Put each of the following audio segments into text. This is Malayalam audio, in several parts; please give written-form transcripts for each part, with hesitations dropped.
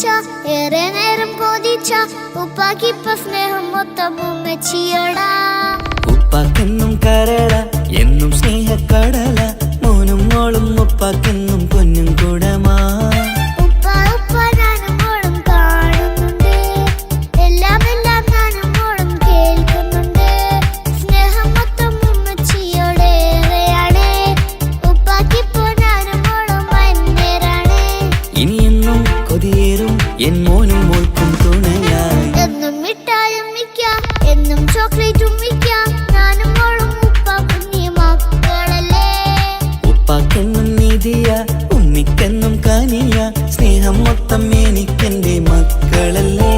തനിച്ച ഏറെ നേരം കൊതിച്ച ഉപ്പാക്കിപ്പ സ്നേഹം മൊത്തം ഉമ്മച്ചിയോടാ. ഉപ്പാക്കെന്നും കരള എന്നും സ്നേഹക്കടല മോനും മോളും ഉപ്പാക്കെന്നും പൊന്നും കൂടമാ. എൻ മോനും മോൾക്കും തുണയായി എന്നും മിഠായും മിക്കാം എന്നും ചോക്ലേറ്റും മിക്കാം ഞാനും മോളും ഉപ്പാക്കും മക്കളല്ലേ. ഉപ്പാക്കെന്നും നീതിയ ഉമ്മിക്കെന്നും കാനിയ സ്നേഹം മൊത്തം എനിക്കെന്റെ മക്കളല്ലേ.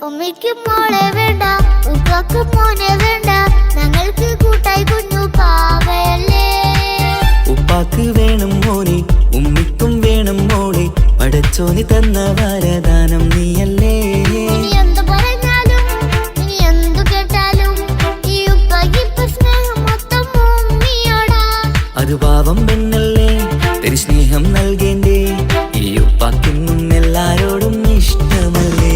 ഉമ്മയ്ക്ക് മോളെ വേണ്ട ഉപ്പാക്ക് മോനെ വേണ്ട ഞങ്ങൾക്ക് കൂട്ടായി കുഞ്ഞു പാവയല്ലേ. ഉപ്പാക്ക് വേണം മോനെ ഉമ്മിക്കും വേണം മോളെ പടച്ചോനി തന്ന വരദാനം നീയല്ലേ. ഇനി എന്തു പറഞ്ഞാലും ഇനി എന്തു കേട്ടാലും ഈ ഉപ്പാക്കിപ്പ സ്നേഹം മൊത്തം ഉമ്മിയോടാ. അത് പാവം പെണ്ണല്ലേ തിരി സ്നേഹം നൽകേണ്ടേ ഈ ഉപ്പാക്കെന്നും എല്ലാരോടും ഇഷ്ടമല്ലേ.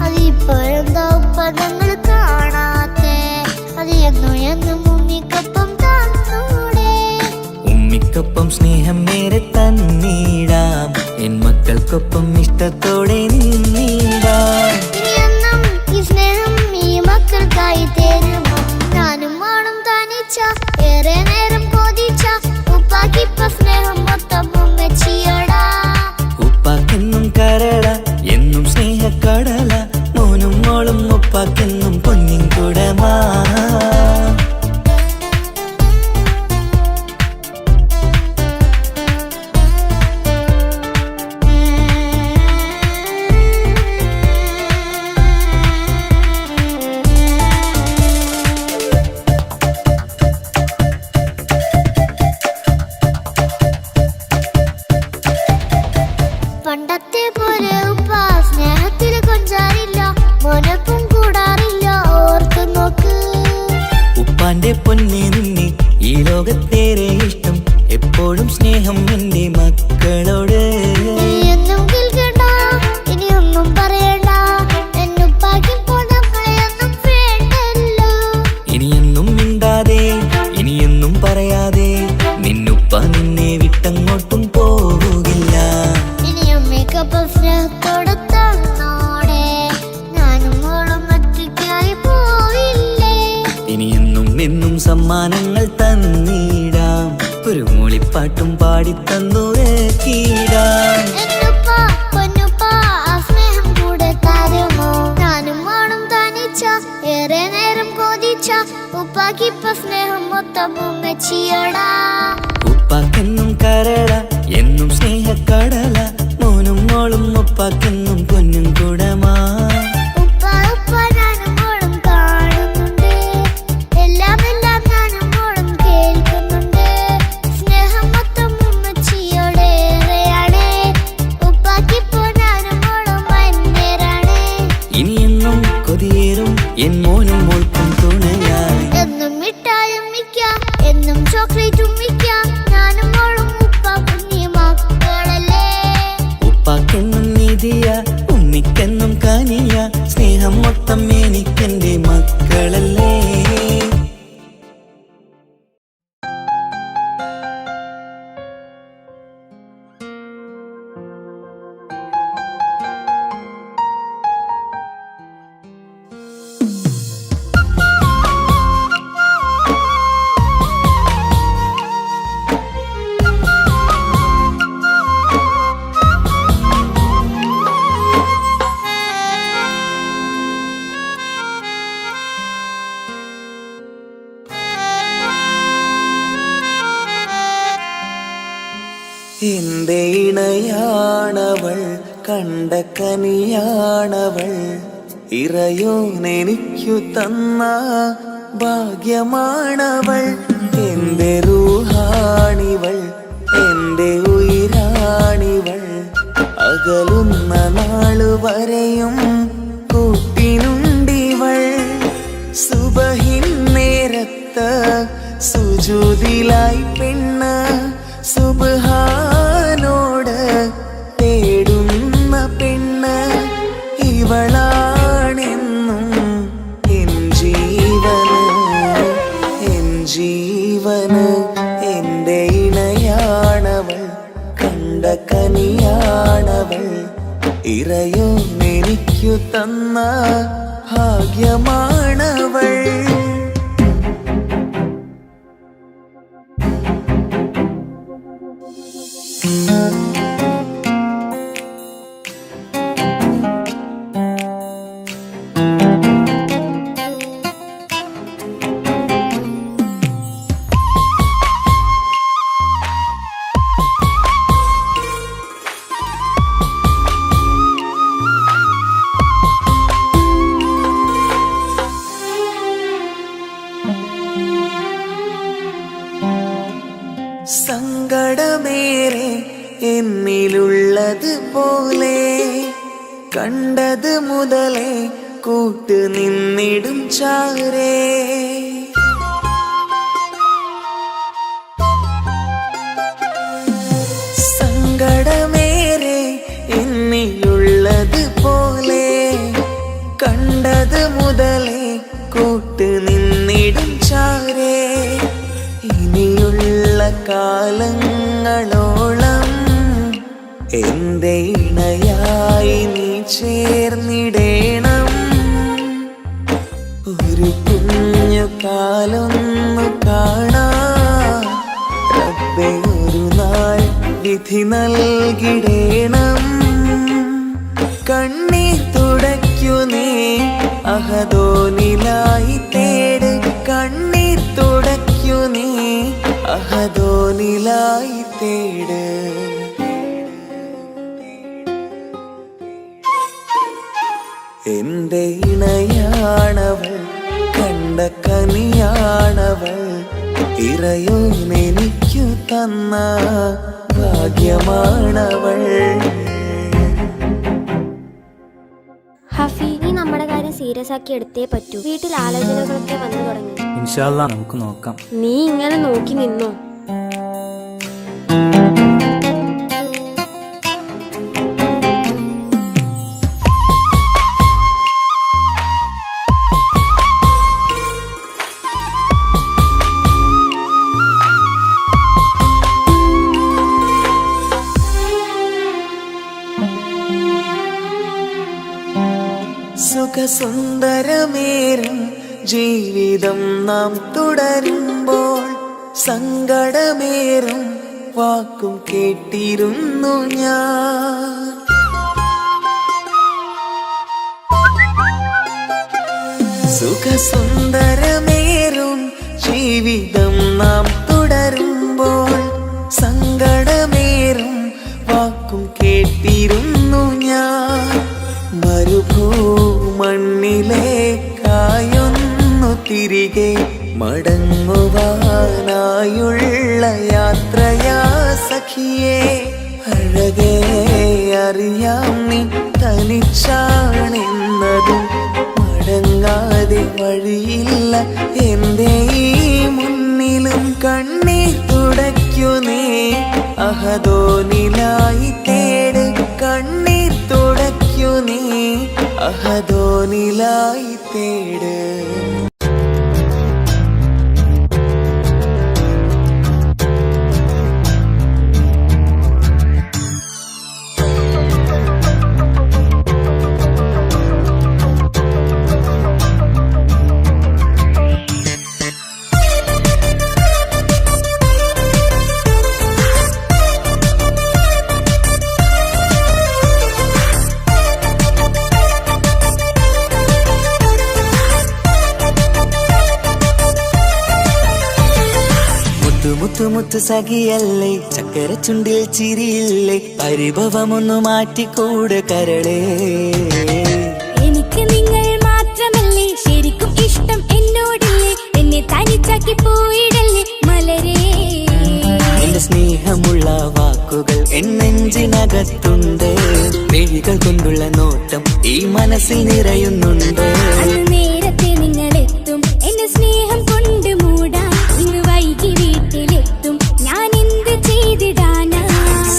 അതിപ്പോഴെന്താ ഉപ്പ ഞങ്ങൾ കാണാത്തെ അത് എന്നും എന്നും ഉമ്മിക്കൊപ്പം തന്നൂടെ. ഉമ്മിക്കൊപ്പം സ്നേഹം നേരെ തന്നീടാം എൻ മക്കൾക്കൊപ്പം ഇഷ്ടത്തോടെ നിന്നീടാം. ഇനി എന്നും ഈ സ്നേഹം ഈ മക്കൾക്കായി തരുമോ. ഞാനും മോളും തനിച്ച ഏറെ നേരം കൊതിച്ച ഉപ്പാക്കിപ്പ സ്നേഹം മൊത്തം ഉമ്മച്ചിയോടാ. ഉപ്പാക്കെന്നും കരള എന്നും സ്നേഹക്കടല മോനും മോളും ഉപ്പാക്കെന്നും പൊന്നിൻ കൂടമാ. പണ്ടത്തെ പോലെ ഉപ്പ സ്നേഹത്തിൽ കൊഞ്ചാറില്ല മോനൊപ്പം കൂടാറില്ല ഓർത്തു നോക്ക്. ഉപ്പാന്റെ പൊന്നെ നിന്നെ ഈ ലോകത്തേറെ ഇഷ്ടം എപ്പോഴും സ്നേഹം എന്റെ മക്കളോട്. എന്നും കേൾക്കണ്ട ഇനി ഒന്നും പറയണ്ട എന്നുപ്പാക്കിപ്പോ നമ്മളെയൊന്നും വേണ്ടല്ലോ. ഇനിയൊന്നും മിണ്ടാതെ ഇനിയൊന്നും പറയാതെ നിന്നുപ്പ നിന്നെ വിട്ടങ്ങോട്ടും പോവുകില്ല. ഇനി അമ്മയ്ക്കൊപ്പം സ്നേഹത്തോടെ തന്നോടെ ഞാനും മോളും ഒറ്റയ്ക്കായി പോയില്ലേ. ഇനിയെന്നും എന്നും സമ്മാനങ്ങൾ തന്നീടാം ഒരു മൂളിപ്പാട്ടും പാടിത്തന്നുറക്കീടാം. എന്നുപ്പ പൊന്നുപ്പ ആ സ്നേഹം കൂടെ തരുമോ. ഞാനും മോളും തനിച്ച ഏറെ നേരം കൊതിച്ച ഉപ്പാക്കിപ്പ സ്നേഹം മൊത്തം ഉമ്മച്ചിയോടാ. ഉപ്പാക്കെന്നും കരള എന്നും സ്നേഹക്കടല മോനും മോളും ഉപ്പാക്കെന്നും പൊന്നും കൂടമാ. ഉപ്പ ഉപ്പ ഞാനും മോളും കാണുന്നുണ്ട് എല്ലാം എല്ലാം ഞാനും മോളും കേൾക്കുന്നുണ്ട്. സ്നേഹം മൊത്തം ഉമ്മച്ചിയോടേറെയാണ് ഉപ്പാക്കിപ്പോ ഞാനും മോളും അന്യരാണ്. ഇനിയെന്നും കൊതിയേറും എൻ മോനും മോൾക്കും തുണയായി എന്നും മിഠായും മിക്കാം എന്നും ചോക്ലേറ്റും മിക്കാം ഞാനും മോളും ഉപ്പാക്കും മക്കളല്ലേ. ഉപ്പാക്കെന്നും നീതിയ ഉമ്മിക്കെന്നും കാനിയ സ്നേഹം മൊത്തം എനിക്കെന്റെ മക്കളല്ലേ. എന്റെ ഇണയാണവൾ കണ്ട കനിയാണവൾ ഇറയോനെനിക്കു തന്ന ഭാഗ്യമാണവൾ. എന്റെ റൂഹാണിവൾ, എന്റെ ഉയിരാണിവൾ. അകലുന്ന നാളുവരെയും കൂട്ടിനുണ്ടിവൾ. സുബഹിൻ നേരത്ത് സുജൂദിലായി പെണ്ണ് സുബ്ഹാനോട് തേടുന്ന പെണ്ണ്. ഇവളാണെന്നും എൻ ജീവന്, എൻ ജീവന്. എന്റെ ഇണയാണവൾ, കണ്ട കനിയാണവൾ. ഇറയോ എനിക്കു തന്ന ഭാഗ്യമാണവൾ. സങ്കടമേറെ എന്നിലുള്ളത് പോലെ കണ്ടത് മുതലേ കൂട്ട് നിന്നിടും ചാരേ. സങ്കടമേറെ എന്നിലുള്ളത് പോലെ കണ്ടത് മുതലേ കൂട്ട് നിന്നിടും ചാരേ. ഇനിയുള്ള കാലങ്ങളോളം എന്റെ ഇണയായി നീ ചേർന്നിടേണം. ഒരു കുഞ്ഞു കാലൊന്നു കാണാൻ റബ്ബേ ഒരു നാൾ വിധി നൽകിടേണം. കണ്ണീർ തുടയ്ക്കു നീ അഹദോനിലായി തേട്. കണ്ണീർ തുടയ്ക്കു നീ അഹദോനിലായി തേട്. എന്റെ ഇണയാണവൾ, കണ്ട കനിയാണവൾ. ഇറയോനെനിക്കു തന്ന ഭാഗ്യമാണവൾ. ഹഫി, നീ നമ്മുടെ കാര്യം സീരിയസ് ആക്കി എടുത്തേ പറ്റൂ. വീട്ടിൽ ആലോചനകളൊക്കെ വന്നു തുടങ്ങി. ഇൻഷാ അല്ലാ നമുക്ക് നോക്കാം. നീ ഇങ്ങനെ നോക്കി നിന്നോ? സുഖസുന്ദരമേറും ജീവിതം നാം തുടരുമ്പോൾ സങ്കടമേറും വാക്കും കേട്ടിരുന്നു ഞാൻ. സുഖസുന്ദരമേറും ജീവിതം നാം തുടരുമ്പോൾ സങ്കടമേറും വാക്കും കേട്ടിരുന്നു ഞാൻ. മരുഭൂമണ്ണിലേക്കായൊന്നു തിരികെ മടങ്ങുവാനായുള്ള യാത്രയാ സഖിയേ. അഴകേ അറിയാം നീ തനിച്ചാണെന്നതും മടങ്ങാതെ വഴിയില്ല എന്റെ ഈ മുന്നിലും. കണ്ണീർ തുടയ്ക്കു നീ അഹദോനിലായി തേട്. കണ്ണീർ തുടയ്ക്കു നീ അഹദോനിലായി തേട്. മുത്തുമുത്ത് സഖിയല്ലേ, ചക്കര ചുണ്ടിൽ ചിരിയില്ലേ, പരിഭവമൊന്നു മാറ്റിക്കൂട് കരളേ. എനിക്ക് നിങ്ങൾ മാത്രമല്ലേ ശരിക്കും ഇഷ്ടം എന്നോടില്ലേ, ഈ മനസ്സിൽ നിറയുന്നുണ്ട്. നേരത്തെ നിങ്ങളെത്തും എന്റെ സ്നേഹം കൊണ്ട് മൂടാം. ഇന്ന് വൈകി വീട്ടിലെത്തും ഞാൻ എന്ത് ചെയ്തിടാനാ?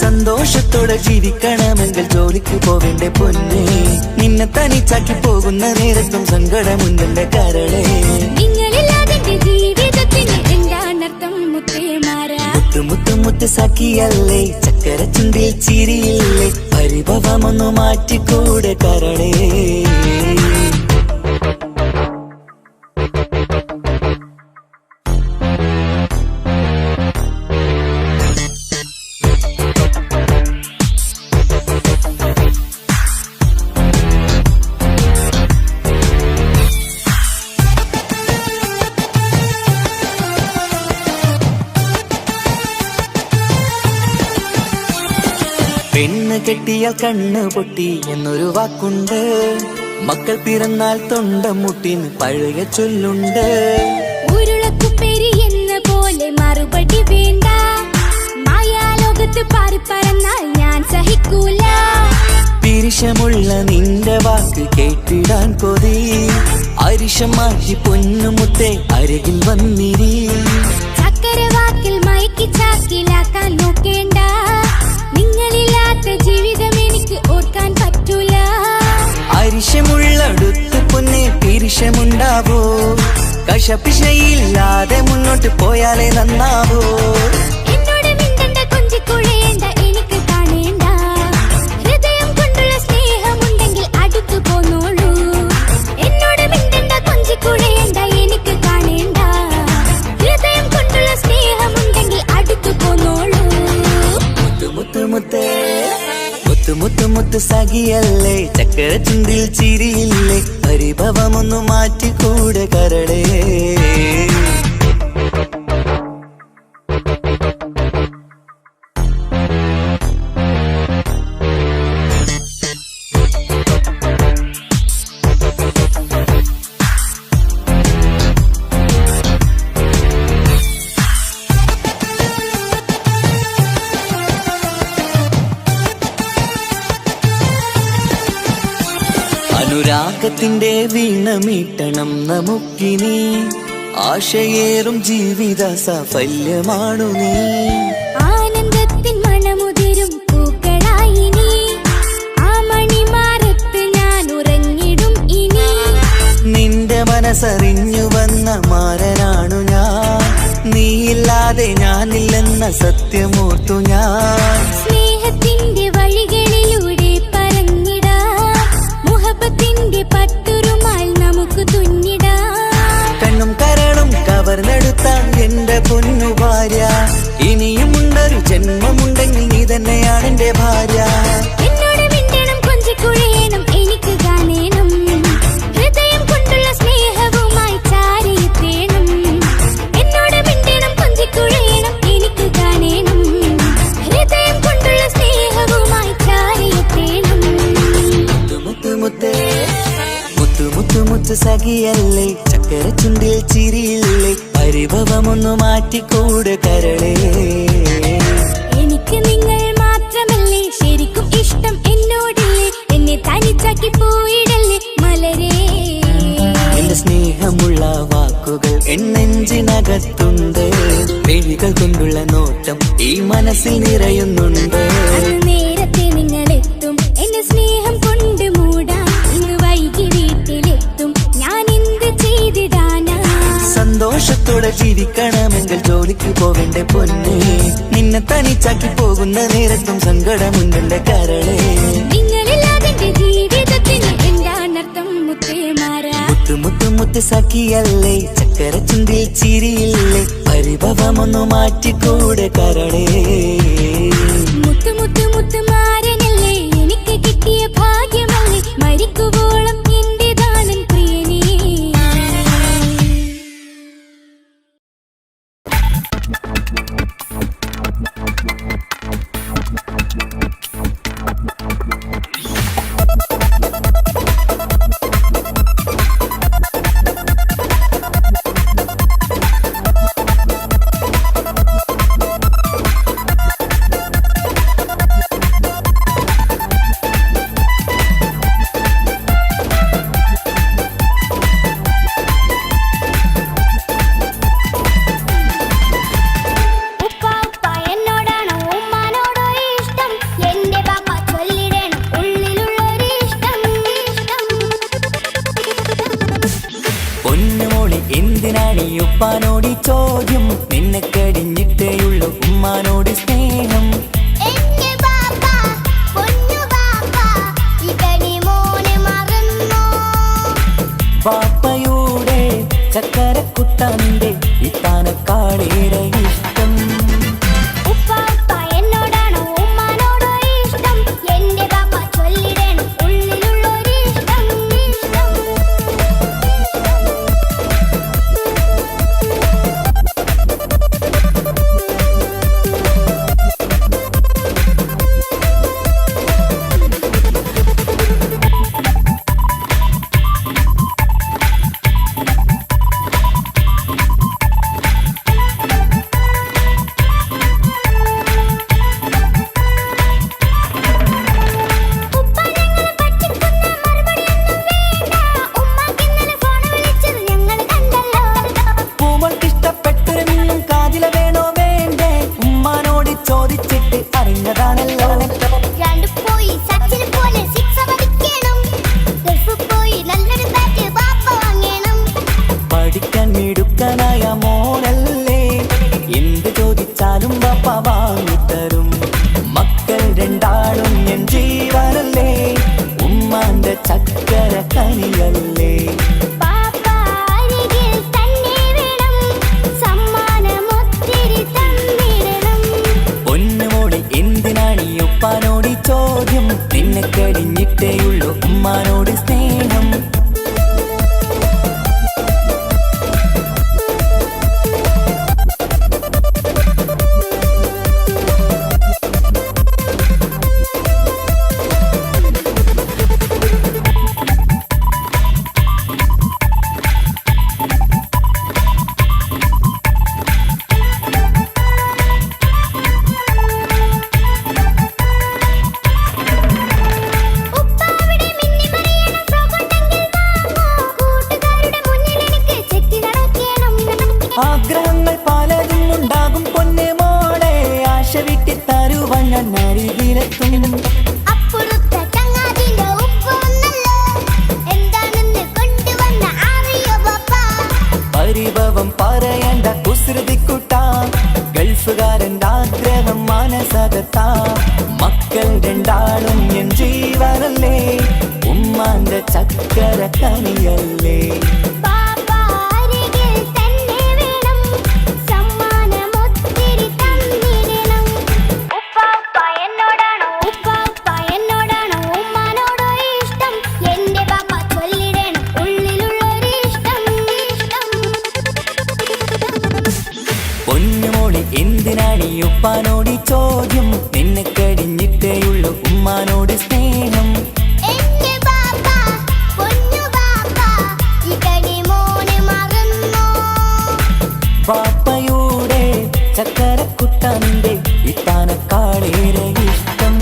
സന്തോഷത്തോടെ ജീവിക്കണമെങ്കിൽ ജോലിക്ക് പോവേണ്ട പൊന്നെ, നിന്നെ തനിച്ചാക്കി പോകുന്ന നേരത്തും സങ്കടമുണ്ടെന്റെ കരളെ. നിങ്ങളില്ലാതെ ജീവിതത്തിന് എന്താണർത്ഥം മുത്തേമാരാ? മുത്തു മുത്ത് സഖിയല്ലേ, ചക്കര ചുണ്ടിൽ ചിരിയില്ലേ, പരിഭവമൊന്നു മാറ്റിക്കൂടെ കരളേ. പെണ്ണ് കെട്ടിയാൽ കണ്ണ് പൊട്ടി എന്നൊരു വാക്കുണ്ട്, മക്കൾ പിറന്നാൽ തൊണ്ട മുട്ടിന് പഴയ ചൊല്ലുണ്ട്. ഉരുളക്കുപ്പേരി എന്ന പോലെ മറുപടി വേണ്ട. മായാലോകത്ത് പാറിപ്പറന്നാൽ ഞാൻ സഹിക്കൂല. പിരിശമുള്ള നിന്റെ വാക്ക് കേട്ടിടാൻ കൊതി, അരിശം മാറ്റി പൊന്നുമുട്ടെ അരികിൽ വന്നിരി. ചക്കരവാക്കിൽ മയക്കി ചാക്കിലാക്കാൻ നോക്കേണ്ട. നിങ്ങളില്ലാത്ത ജീവിതം എനിക്ക് ഓർക്കാൻ പറ്റൂല. അരിശമുള്ളടുത്ത് പൊന്നെ പിരിശമുണ്ടാവോ, കശപിശയില്ലാതെ മുന്നോട്ട് പോയാലേ നന്നാവോ. എന്നോട് മിണ്ടണ്ട കൊഞ്ചിക്കുഴയേണ്ട എനിക്ക് കാണേണ്ട. ഹൃദയം കൊണ്ടുള്ള സ്നേഹമുണ്ടെങ്കിൽ അടുത്തു പോന്നോളൂ. എന്നോട് മിണ്ടണ്ട കൊഞ്ചിക്കുഴയേണ്ട എനിക്ക് കാണേണ്ട. ഹൃദയം കൊണ്ടുള്ള സ്നേഹമുണ്ടെങ്കിൽ അടുത്തു പോന്നോളൂ. മുത്ത് മുത്ത് സഖിയല്ലേ, ചക്കര ചുണ്ടിൽ ചിരിയില്ലേ, പരിഭവമൊന്നു മാറ്റിക്കൂടെ കരളേ. അനുരാഗത്തിന്റെ വീണമീട്ടണം നമുക്കിനി, ആശയേറും ജീവിത സാഫല്യമാണു നീ. ആനന്ദത്തിൻ മണമുതിരും പൂക്കളായി നീ. ആ മണിമാറത്ത് ഞാൻ ഉറങ്ങിടും ഇനി. നിന്റെ മനസ്സറിഞ്ഞു വന്ന മാരനാണു ഞാൻ, നീയില്ലാതെ ഞാനില്ലെന്ന സത്യമോർത്തു ഞാൻ. സ്നേഹത്തിന്റെ വഴികളിലൂടെ പറന്നിടാം. മുഹബത്തിന്റെ പട്ടുറുമാൽ നമുക്ക് തുന്നിടാം. കണ്ണും കരളും കവർന്നെടുത്ത എന്റെ പൊന്നു ഭാര്യ, ഇനിയുമുണ്ടൊരു ജന്മമുണ്ടെങ്കിൽ നീ തന്നെയാണ് എന്റെ ഭാര്യ. എന്നോട് മിണ്ടണം കൊഞ്ചിക്കുഴയണം എനിക്ക് കാണേണം. ഹൃദയം കൊണ്ടുള്ള സ്നേഹവുമായി ചാരിയെത്തേണം. എന്നോട് മിണ്ടണം കൊഞ്ചിക്കുഴയണം എനിക്ക് കാണേണം. ഹൃദയം കൊണ്ടുള്ള സ്നേഹവുമായി ചാരിയെത്തേണം. മുത്ത് സഖിയല്ലേ, ചക്കര ചുണ്ടിൽ ചിരിയില്ലേ, പരിഭവമൊന്നു മാറ്റിക്കൂടെ കരളേ. എനിക്ക് നിങ്ങൾ മാത്രമല്ലേ ശരിക്കും ഇഷ്ടം എന്നോടില്ലേ? എന്നെ തനിച്ചാക്കി പോയിടല്ലേ മലരേ. എന്റെ സ്നേഹമുള്ള വാക്കുകൾ എന്നെഞ്ചിനകത്തുണ്ട്, മിഴികൾ കൊണ്ടുള്ള നോട്ടം ഈ മനസ്സിൽ നിറയുന്നുണ്ട്. നേരത്തെ നിങ്ങളെത്തും എന്റെ സ്നേഹം കൊണ്ട് മൂടാം. ഇന്ന് വൈകി വീട്ടിലെത്തും ഞാൻ എന്ത് ചെയ്തിടാനാ? സന്തോഷത്തോടെ ജീവിക്കണമെങ്കിൽ ജോലിക്ക് പോവേണ്ട പൊന്നെ, നിന്നെ തനിച്ചാക്കി പോകുന്ന നേരത്തും സങ്കടമുണ്ടെന്റെ കരളെ. നിങ്ങളില്ലാതെ ജീവിതത്തിന് എന്താണർത്ഥം മുത്തേമാരാ? മുത്ത് സഖിയല്ലേ, ചക്കര ചുണ്ടിൽ ചിരിയില്ലേ, പരിഭവമൊന്നു മാറ്റിക്കൂടെ കരളേ. മുത്ത് മാരനല്ലേ എനിക്ക് കിട്ടിയ ഭാഗ്യമല്ലേ? മരിക്കുവോളം എന്റേതാണൻ പ്രിയനേ. ഉപ്പാനോട് ചോദ്യം നിന്നെ കഴിഞ്ഞിട്ടേയുള്ളൂ ഉമ്മാനോട് സ്നേഹം. എന്റെ ബാപ്പ പൊന്നു ബാപ്പ ഇതടി മോനെ മറന്നോ? ബാപ്പയുടെ ചക്കരക്കുട്ടന്റെ ഇത്താനക്കാളേറെ ഇഷ്ടം. ഉപ്പാപ്പ എന്നോടാണോ ഉമ്മാനോടോ ഇഷ്ടം? എന്റെ ബാപ്പ ചൊല്ലിടണം ഉള്ളിലുള്ളൊരു ഇഷ്ടം. പൂമൾക്കിഷ്ടപ്പെട്ടൊരു കാതില വേണോ വേണ്ടേ ഉമ്മാനോട് ചോദിച്ചിട്ട് അറിഞ്ഞതാണല്ലോ. രണ്ട് പോയി സച്ചിൻ പോലെ സിക്സ് അടിക്കണം. ഗൾഫ് പോയി നല്ലൊരു ബാറ്റ് ബാപ്പ വാങ്ങണം. പഠിക്കാൻ മിടുക്കനായ മോനല്ലേ, എന്ത് ചോദിച്ചാലും ബാപ്പ വാങ്ങിത്തരും. മക്കൾ രണ്ടാളും എൻ ജീവനല്ലേ, ഉമ്മാന്റെ ചക്കര കനിയല്ലേ. ബാപ്പ അരികിൽ തന്നെ വേണം, സമ്മാനമൊത്തിരി തന്നിടണം. പൊന്നുമോളി എന്തിനാണ് ഈ ഉപ്പാനോട് ചോദ്യം നിന്നെ കഴിഞ്ഞിട്ടേയുള്ളൂ ഉമ്മാനോട് സ്നേഹം. ഉപ്പാവിടെ മിന്നിമറിയണ ഫ്രോക്കുണ്ടെങ്കിൽ വാങ്ങോ. കൂട്ടുകാരുടെ മുന്നിൽ എനിക്ക് ചെത്തി നടക്കണം. ആഗ്രഹങ്ങൾ പലതും ഉണ്ടാകും പൊന്നെ മോളെ, ആശ വിട്ടി തരുവാൻ ഞാൻ അരികിലെത്തും. അപ്പുറത്തെ ചങ്ങാതിന്റെ ഉപ്പ വന്നല്ലോ, എന്താണെന്ന് കൊണ്ടുവന്ന അറിയോ ബാപ്പ? പരിഭവം പറയണ്ട കുസൃതിക്കുട്ട, ഗൾഫുകാരൻ്റെ ആഗ്രഹം മനസ്സകത്താ. മക്കൾ രണ്ടാളും എൻ ജീവനല്ലേ, ഉമ്മാന്റെ ചക്കര കനിയല്ലേ. ബാപ്പ അരികിൽ തന്നെ വേണം, സമ്മാനമൊത്തിരി തന്നിടണം. ഉപ്പാപ്പ എന്നോടാണോ ഉമ്മാനോടോ ഇഷ്ടം? എന്റെ ബാപ്പ ചൊല്ലിടണം ഉള്ളിലുള്ളൊരു ഇഷ്ടം. പൊന്നുമോളി എന്തിനാണ് ഈ ഉപ്പാനോട് ചോദ്യം നിന്നെ കഴിഞ്ഞിട്ടേയുള്ളൂ ഉമ്മാനോട് സ്നേഹം. എന്റെ ബാപ്പ പൊന്നു ബാപ്പ ഇതടി മോനെ മറന്നോ? ബാപ്പയുടെ ചക്കരക്കുട്ടന്റെ ഇത്താനക്കാളേറെ ഇഷ്ടം.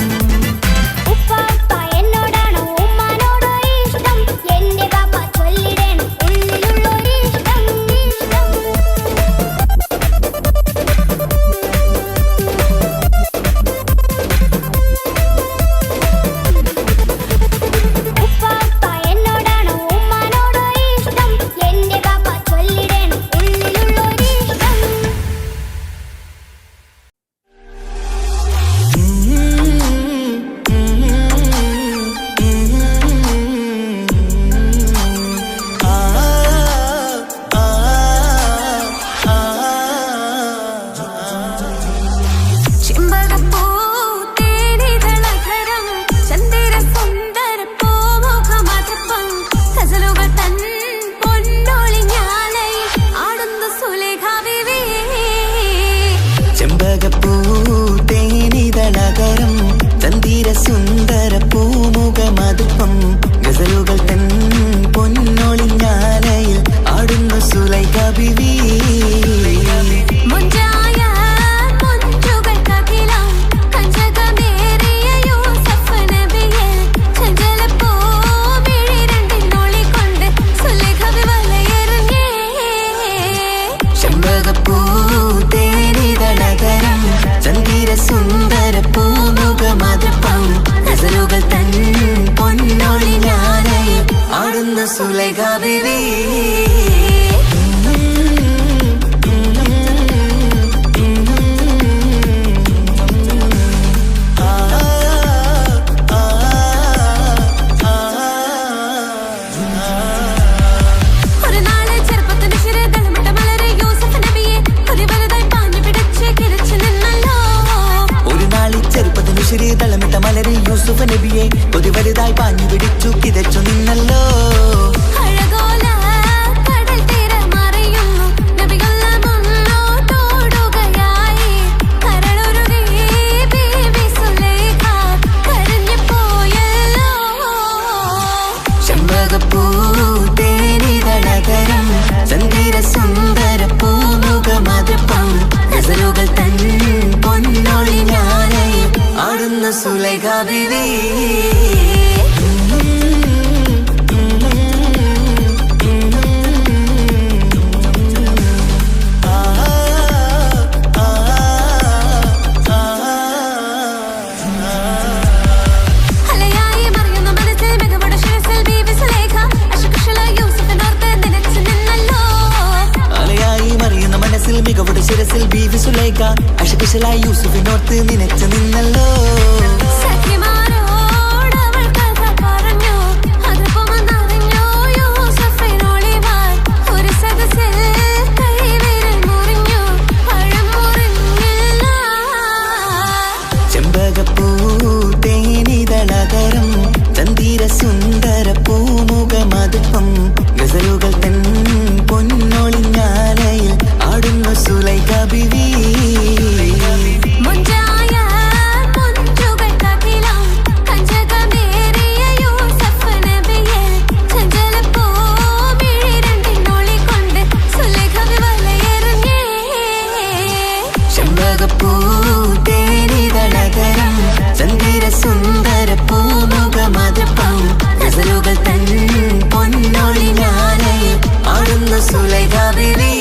ഉപ്പാപ്പ എന്നോടാണോ ഉമ്മാനോടോ ഇഷ്ടം? എന്റെ ബാപ്പ ചൊല്ലിടണം ഉള്ളിലുള്ളൊരു ഇഷ്ടം. ഉപ്പാപ്പ എന്നോടാണോ ഉമ്മാനോടോ ഇഷ്ടം? എന്റെ ബാപ്പ ചൊല്ലിടണം ഉള്ളിലുള്ളൊരു ഇഷ്ടം. ചെമ്പകപ്പൂ തേനിതളധരം ചന്ദിര സുന്ദര പൂമുഖമധുപം ഗസലുകൾ തൻ പൊന്നൊളിഞ്ഞാലയിൽ ആടുന്ന സുലേഖ ബീവി. ചെമ്പകപ്പൂ തേനിതളകരം ചന്ദിര സുന്ദര പൂമുഖ മധുപം ഗസലുകൾ തൻ പൊന്നൊളിഞ്ഞാലയിൽ ആടുന്നു സുലൈഖ ബീവി. മുഞ്ചായ മുഞ്ചുകൾക്കഖിലം കഞ്ചകമേറിയ യൂസഫ് നബിയെ ചഞ്ചലപ്പൂ മിഴി രണ്ടിനൊളികൊണ്ട് സുലേഖ വലയെറിഞ്ഞേ. ചെമ്പകപ്പൂ തേനിതളകരം ചന്ദിര സുന്ദര പൂമുഖ മധുപം ഗസലുകൾ തൻ പൊന്നൊളിഞ്ഞാലയിൽ ആടുന്നു സുലൈഖ ബീവി. സുലൈഖ ബീവി മികവുടെ ശിരസിൽ ബീവി സുലൈഖ അശകുശലായി യൂസുഫിനോർത്ത് നിനച്ചു നിന്നല്ലോ ചെമ്പകപ്പൂ തേനിതളകരം ചന്ദിര സുന്ദര പൂമുഖമതുപ്പം ഗസലുകൾ തൻ പൊന്നൊളിഞ്ഞാലയിൽ ആടുന്നു സുലൈഖ ബീവി ചെമ്പകപ്പൂ തേനിതളകരം ചന്ദിര സുന്ദര പൂമുഖമതുപ്പം ഗസലുകൾ തൻ പൊന്നൊളിഞ്ഞാലയിൽ ആടുന്നു സുലൈഖ ബീവി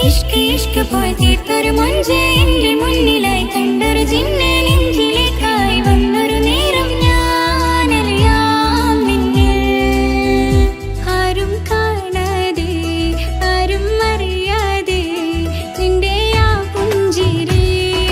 ഇഷ്ക് പോയി തീർത്തൊരു മൊഞ്ച് എന്റെ മുന്നിലായി കണ്ടൊരു ജിന്നെ നെഞ്ചിലേക്കായി വന്നൊരു നേരം ഞാനറിയാം നിന്നെ ആരും കാണാതെ ആരും അറിയാതെ നിന്റെ ആ പുഞ്ചിരി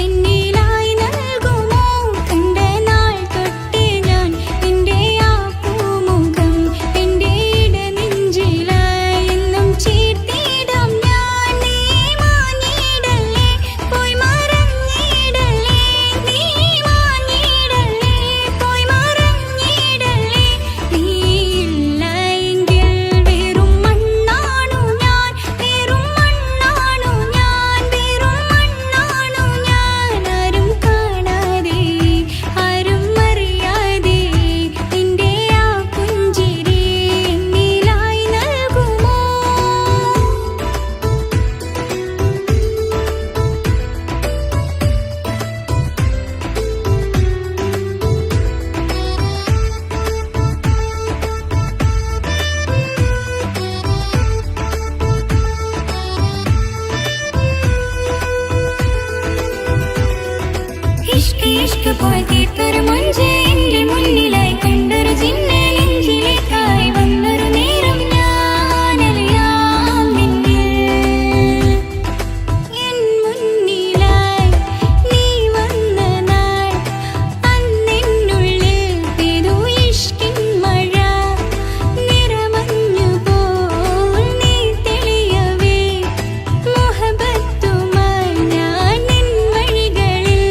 എന്നിലായി നൽകുമോ കണ്ട നാൾ തൊട്ട് ഞാൻ നിന്റെ ആ പൂമുഖം എന്റെ ഇടനെഞ്ചിലായി എന്നും ചേർത്തിടാം ഞാൻ നീ മാഞ്ഞിടല്ലേ പോയി മറഞ്ഞിടല്ലേ നീ മാഞ്ഞിടല്ലേ പോയി മറഞ്ഞിടല്ലേ നീ ഇല്ല എങ്കിൽ വെറും മണ്ണാണു ഞാൻ വെറും മണ്ണാണു ഞാൻ വെറും മണ്ണാണു ഞാൻ ആരും കാണാതെ ആരും അറിയാതെ നിന്റെ ആ പുഞ്ചിരി എന്നിലായി നൽകുമോ ഇഷ്ക് പോയി തീർത്തൊരു മൊഞ്ച് എന്റെ മുന്നിലായി കണ്ടൊരു ജിന്നെ നെഞ്ചിലേക്കായി വന്നൊരു നേരം ഞാനറിയാം നിന്നെ എൻ മുന്നിലായി നീ വന്ന നാൾ അന്നെന്നുള്ളിൽ പെയ്തു ഇഷ്കിൻ മഴ നിറമഞ്ഞു പോൽ നീ തെളിയവേ മുഹബത്തുമായി ഞാൻ നിൻ വഴികളിൽ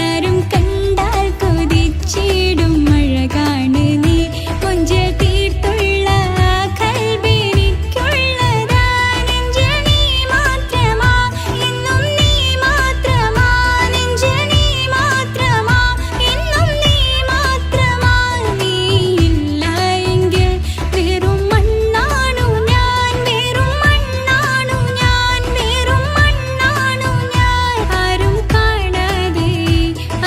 ആരും കണ്ടാൽ കൊതിച്ചിടും മഴ കാണ് നീ കൊഞ്ചൽ തീർത്തുള്ള ആ കൽബെനിക്കുള്ളതാ നെഞ്ചിൽ നീ മാത്രമാ എന്നും നീ മാത്രമാ നെഞ്ചിൽ നീ മാത്രമാ എന്നും നീ മാത്രമാ നീ ഇല്ല എങ്കിൽ വെറും മണ്ണാണു ഞാൻ വെറും മണ്ണാണു ഞാൻ വെറും മണ്ണാണു ഞാൻ ആരും കാണാതെ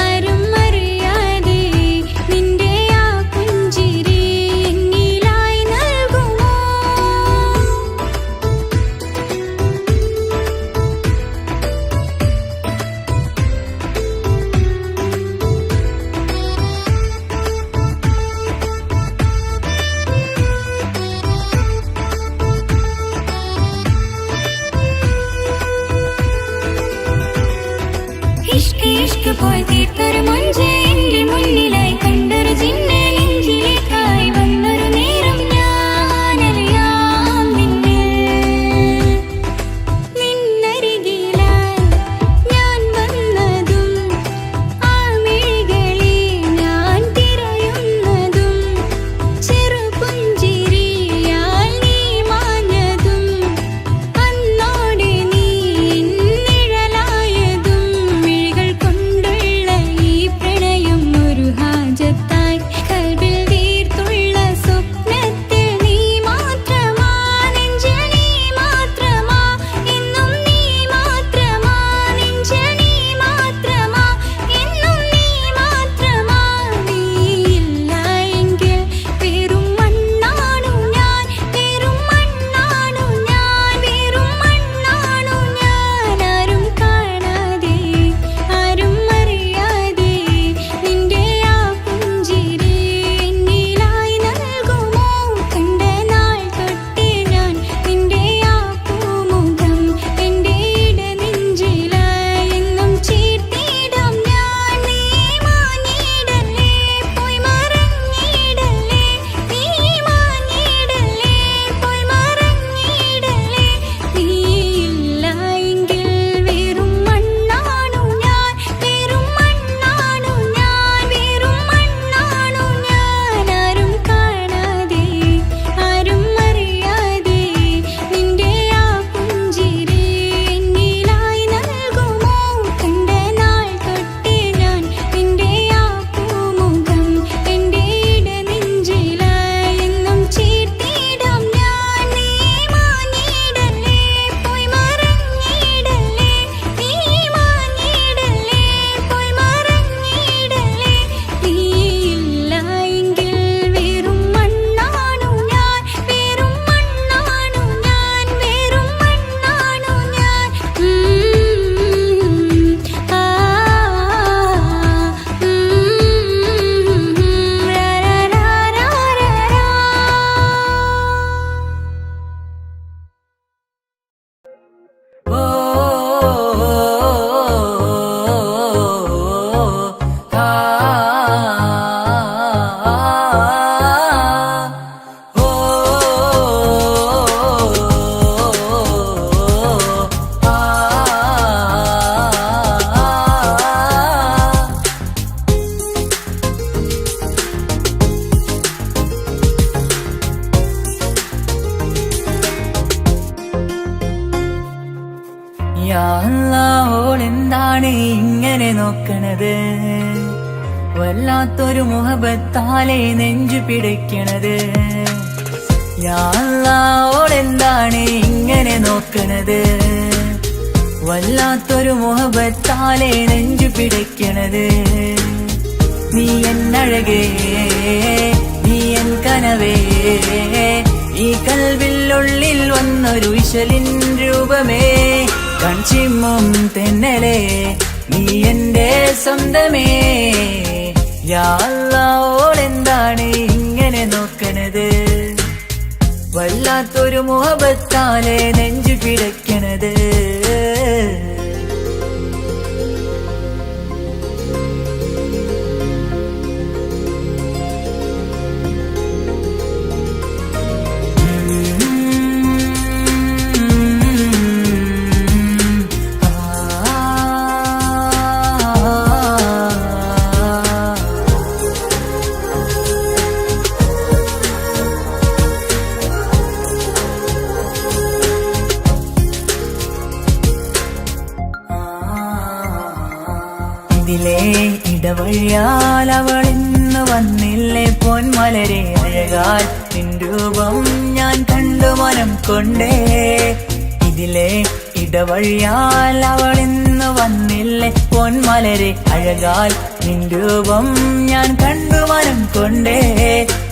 ആരും അറിയാതെ നിന്റെ ആ പുഞ്ചിരി എന്നിലായി നൽകുമോ ഇഷ്ക് പോയി തീർത്തൊരു മൊഞ്ച് എന്റെ മുന്നിലായി കണ്ടൊരു ജിന്നെ നെഞ്ചിലേക്കായി വന്നൊരു നേരം ഞാനറിയാം നിന്നെ എന്താണ് ഇങ്ങനെ നോക്കണത് വല്ലാത്തൊരു മുഹബത്താലെ നെഞ്ചു പിടിക്കണത് യാ അല്ലാഹ് എന്താണ് ഇങ്ങനെ നോക്കണത് വല്ലാത്തൊരു മുഹബത്താലെ നെഞ്ചു പിടിക്കണത് നീ എന്നഴകേ നീ എൻ കനവേ ഈ കൽവില്ലുള്ളിൽ വന്നൊരു ഇശലിൻ രൂപമേ കൺചിമ്മും തെന്നലേ നീ എന്റെ സ്വന്തമേ യാ അല്ലാഹ് എന്താണ് ഇങ്ങനെ നോക്കണത് വല്ലാത്തൊരു മുഹബത്താലെ നെഞ്ചു പിടയ്ക്കണത് ഇതിലെ ഇടവഴിയാൽ അവളിന്ന് വന്നില്ലേ പൊന്മലരെ അഴകാൽ നിൻ രൂപം ഞാൻ കണ്ടു മനം കൊണ്ടേ ഇതിലെ ഇടവഴിയാൽ അവളിന്ന് വന്നില്ലേ പൊന്മലരെ അഴകാൽ നിൻ രൂപം ഞാൻ കണ്ടു മനം കൊണ്ടേ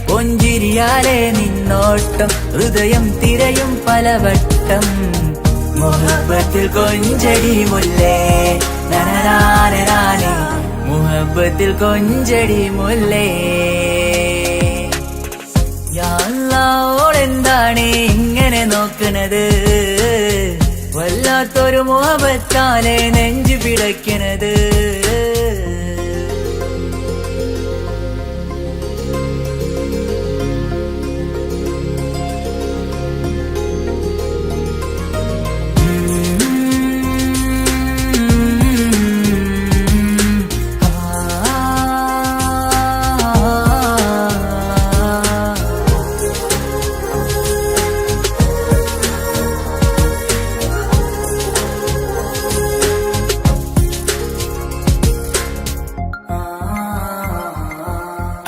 പൊഞ്ചിരിയാലെ നിന്നോട്ടം ഹൃദയം തിരയും പലവട്ടം മുഹബത്തിൽ കൊഞ്ചടി മുല്ലേ നനനാനനാനെ മുഹബത്തിൽ കൊഞ്ചടി മുല്ലേ യാ അല്ലാഹ് എന്താണ് ഇങ്ങനെ നോക്കണത് വല്ലാത്തൊരു മുഹബത്താലെ നെഞ്ചു പിടയ്ക്കണത്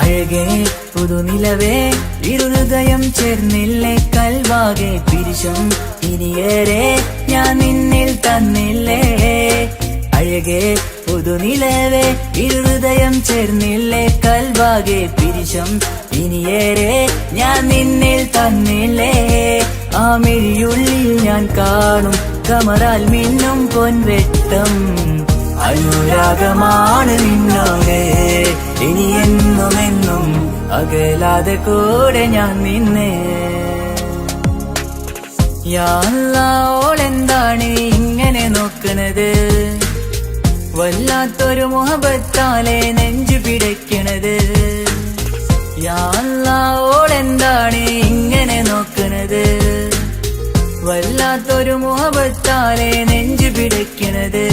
അഴകേ പുതുനിലവേ ഇരുഹൃദയം ചേർന്നില്ലേ കൽവാകെ പിരിശം ഇനിയേറെ ഞാൻ നിന്നിൽ തന്നില്ലേ അഴകേ പുതുനിലവേ ഇരുഹൃദയം ചേർന്നില്ലേ കൽവാകെ പിരിശം ഇനിയേറെ ഞാൻ നിന്നിൽ തന്നില്ലേ ആ മിഴിയുള്ളിൽ ഞാൻ കാണും കമറാൽ മിന്നും പൊൻവെട്ടം അനുരാഗമാണ് നിന്നോട് ഇനി എന്നുമെന്നും അകലാതെ കൂടെ ഞാൻ നിന്നെ യാ അല്ലാഹ് എന്താണ് ഇങ്ങനെ നോക്കണത് വല്ലാത്തൊരു മുഹബത്താലെ നെഞ്ചു പിടയ്ക്കണത് യാ അല്ലാഹ് എന്താണ് ഇങ്ങനെ നോക്കണത് വല്ലാത്തൊരു മുഹബത്താലെ നെഞ്ചു പിടയ്ക്കണത്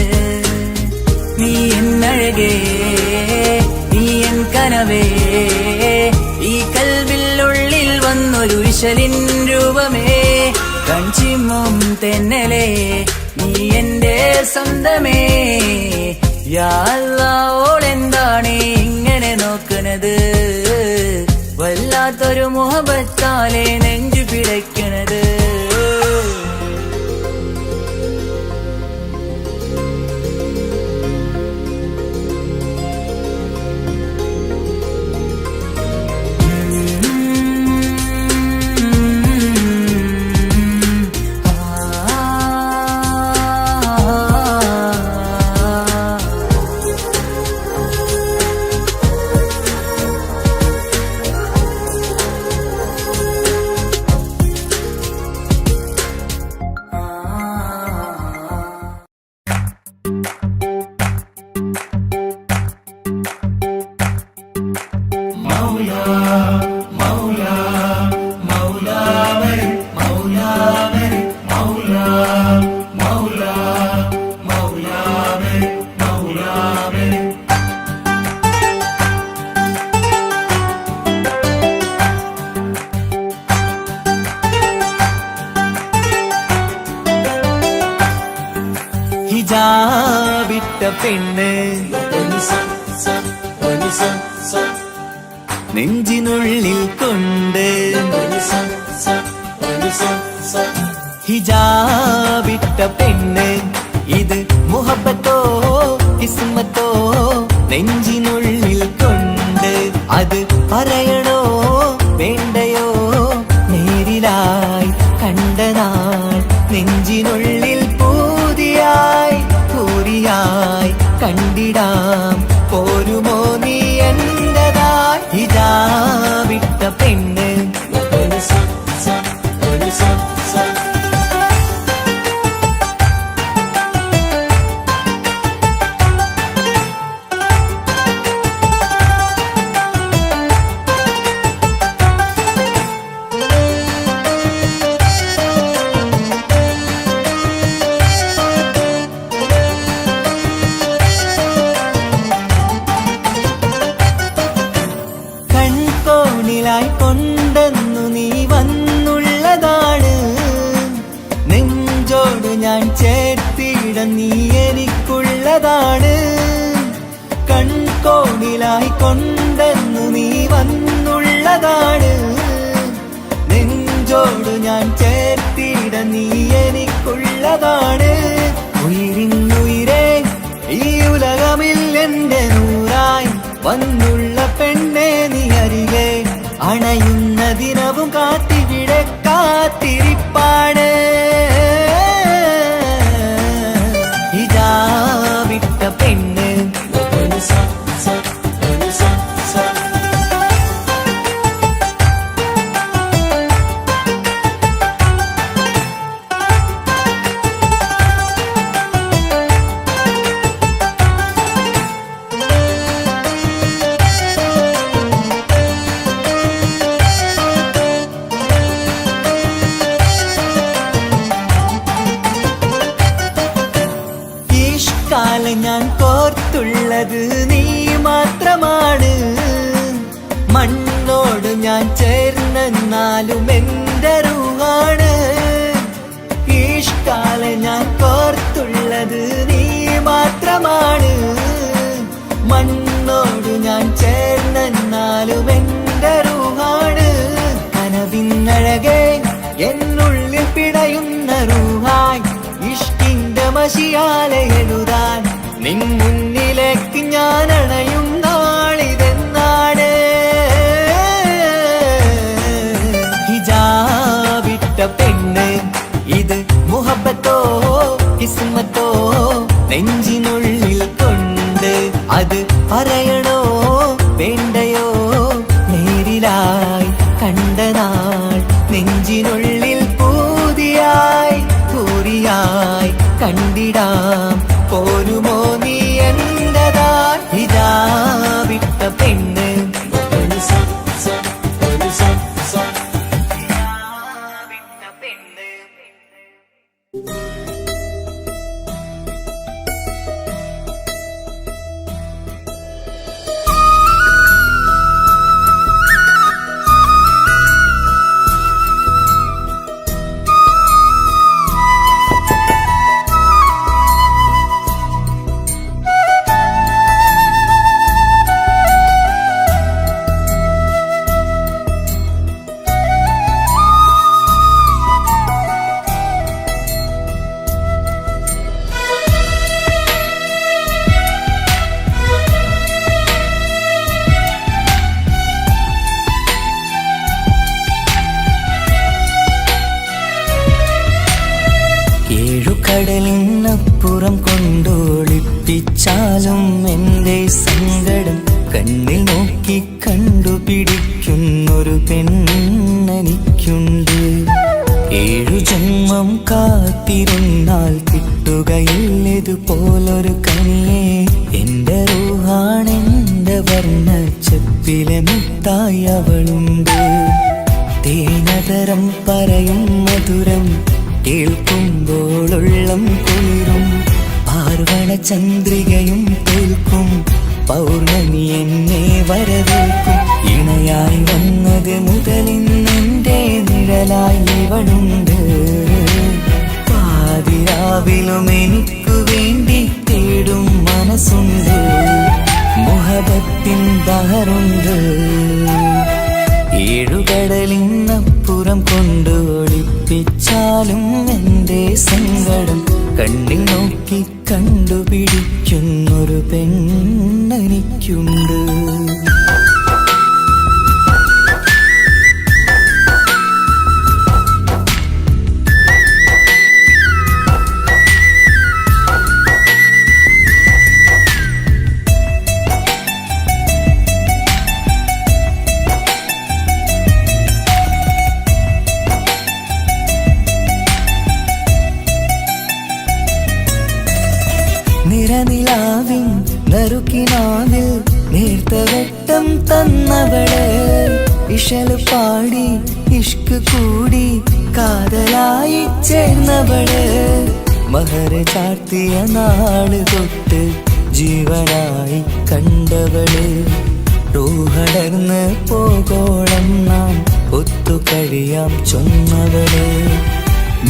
നീ എന്നഴകേ നീ എൻ കനവേ ഈ കൽവില്ലുള്ളിൽ വന്നൊരു ഇശലിൻ രൂപമേ കൺചിമ്മും തെന്നലേ നീ എന്റെ സ്വന്തമേ യാ അല്ലാഹ് എന്താണ് ഇങ്ങനെ നോക്കണത് വല്ലാത്തൊരു മുഹബത്താലെ നെഞ്ചു പിടയ്ക്കണത് പെണ്ണ് നെഞ്ചിനുള്ളിൽ കൊണ്ട് ഹിജാബിട്ട പെണ്ണ് ഇത് മുഹബത്തോ കിസ്മത്തോ നെഞ്ചിനുള്ളിൽ കൊണ്ട് അത് പറയണോ വേണ്ടയോ നേരിലായി കണ്ട നാൾ നെഞ്ചിനുള്ളിൽ പൂതിയായി പൂരിയായി കണ്ടിടാം പോരുമോ നീ എന്റതായി ഹിജാബിട്ട പെണ്ണ് കൊണ്ടെന്നു നീ വന്നുള്ളതാണ് നെഞ്ചോട് ഞാൻ ചേർത്തിട നീ എനിക്കുള്ളതാണ് കൺകോണിലായി കൊണ്ടെന്നു നീ വന്നുള്ളതാണ് നെഞ്ചോട് ഞാൻ ചേർത്തിട നീ എനിക്കുള്ളതാണ് ഉയിരിന്നുയിരേ ഈ ഉലകമിൽ എന്റെ നൂറായി വന്നുള്ള പെണ്ണെ നീ അരികെ അണയുന്ന ദിനവും കാത്തിവിടെ കാത്തിരിപ്പാണ് ഹിജാബിട്ട പെണ്ണ് ഞാൻ കോർത്തുള്ളത് നീ മാത്രമാണ് മണ്ണോട് ഞാൻ ചേർന്നെന്നാലും എന്റെ റൂഹാണ് ഈഷ്കാല ഞാൻ കോർത്തുള്ളത് നീ മാത്രമാണ് മണ്ണോട് ഞാൻ ചേർന്നെന്നാലും എന്റെ റൂഹാണ് കനവിന്നഴകെ എന്നുള്ളിൽ പിടയുന്ന റൂഹായി ഇഷ്കിന്റെ മഷിയാലെ എഴുതാൻ നിൻ മുന്നിലേക്ക് ഞാൻ അണയും നാളിതെന്നാണ് ഹിജാബിട്ട പെണ്ണ് ഇത് മുഹബത്തോ കിസ്മത്തോ നെഞ്ചിനുള്ളിൽ കൊണ്ട് അത് പറയണോ വേണ്ടയോ നേരിലായി കണ്ട നാൾ നെഞ്ചിനുള്ളിൽ പൂതിയായി പൂരിയായി കണ്ടിടാം പോരുമോ നീ എന്റതായി ഹിജാബിട്ട പെണ്ണ് കടലിനപ്പുറം കൊണ്ടോളിപ്പിച്ചാലും എന്റെ സങ്കടം കണ്ണിൽ നോക്കി കണ്ടുപിടിക്കുന്നൊരു പെണ്ണെനിക്കുണ്ട് 7 ജന്മം കാത്തിരുന്നാൽ കിട്ടുകയില്ലതുപോലൊരു കനിയെ എന്റെ റൂഹാണെന്റെ വർണ്ണച്ചപ്പിലെ മുത്തായി അവളുണ്ട് തേനതരം പറയും മധുരം കേൾക്കുമ്പോളുള്ളം കുളിരും പാർവണ ചന്ദ്രികയും തോൽക്കും പൗർണമി എന്നെ വരവേൽക്കും ഇണയായി വന്നത് മുതലിന്നെന്റെ നിഴലായി ഇവളുണ്ട് പാതിരാവിലും എനിക്കു വേണ്ടി തേടും മനസ്സുണ്ട്, മുഹബത്തിൻ ബഹറുണ്ട്. ഏഴുകടലിനപ്പുറം കൊണ്ട് ഒളിപ്പിച്ചാലും എൻ്റെ സങ്കടം കണ്ണിൽ നോക്കി കണ്ടുപിടിക്കുന്നൊരു പെണ്ണെനിക്കുണ്ട്. നിറനിലാവിൻ നറുക്കിനാവിൽ നേർത്ത വെട്ടം തന്നവള്, ഇശല് പാടി ഇഷ്ക് കൂടി കാതലായി ചേർന്നവള്, മഹർ ചാർത്തിയ നാള് തൊട്ട് ജീവനായി കണ്ടവള്, റൂഹടർന്ന് പോകോളം നാം ഒത്തു കഴിയാം ചൊന്നവള്.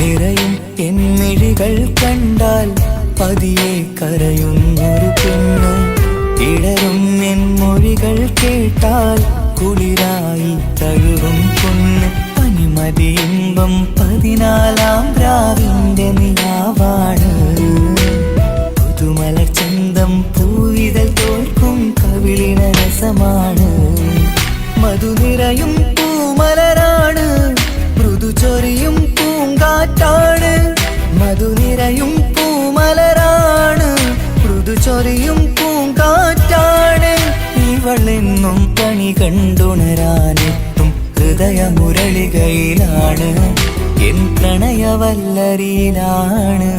നിറയും എന്നിഴികൾ കണ്ടാൽ പതിയെ കരയുന്നൊരു പെണ്ണ്, ഇടറും എൻ മൊഴികൾ കേട്ടാൽ കുളിരായി തഴുകും പൊന്ന്. പനിമതി ഇമ്പം 14-ാം രാവിന്റെ നിലാവാണ്, പുതുമലർ ചന്തം പൂവിതൽ തോൽക്കും കവിളിന രസമാണ്. മധുനിറയും പൂമലരാണ്, മൃദു ചൊരിയും പൂങ്കാറ്റാണ്. മധുനിറയും പൂമലരാണ്, മൃദു ചൊരിയും പൂങ്കാറ്റാണ്. ഇവളെന്നും പണി കണ്ടുണരാനെത്തും ഹൃദയമുരളികയിലാണ്, എൻ പ്രണയവല്ലരിയിലാണ്.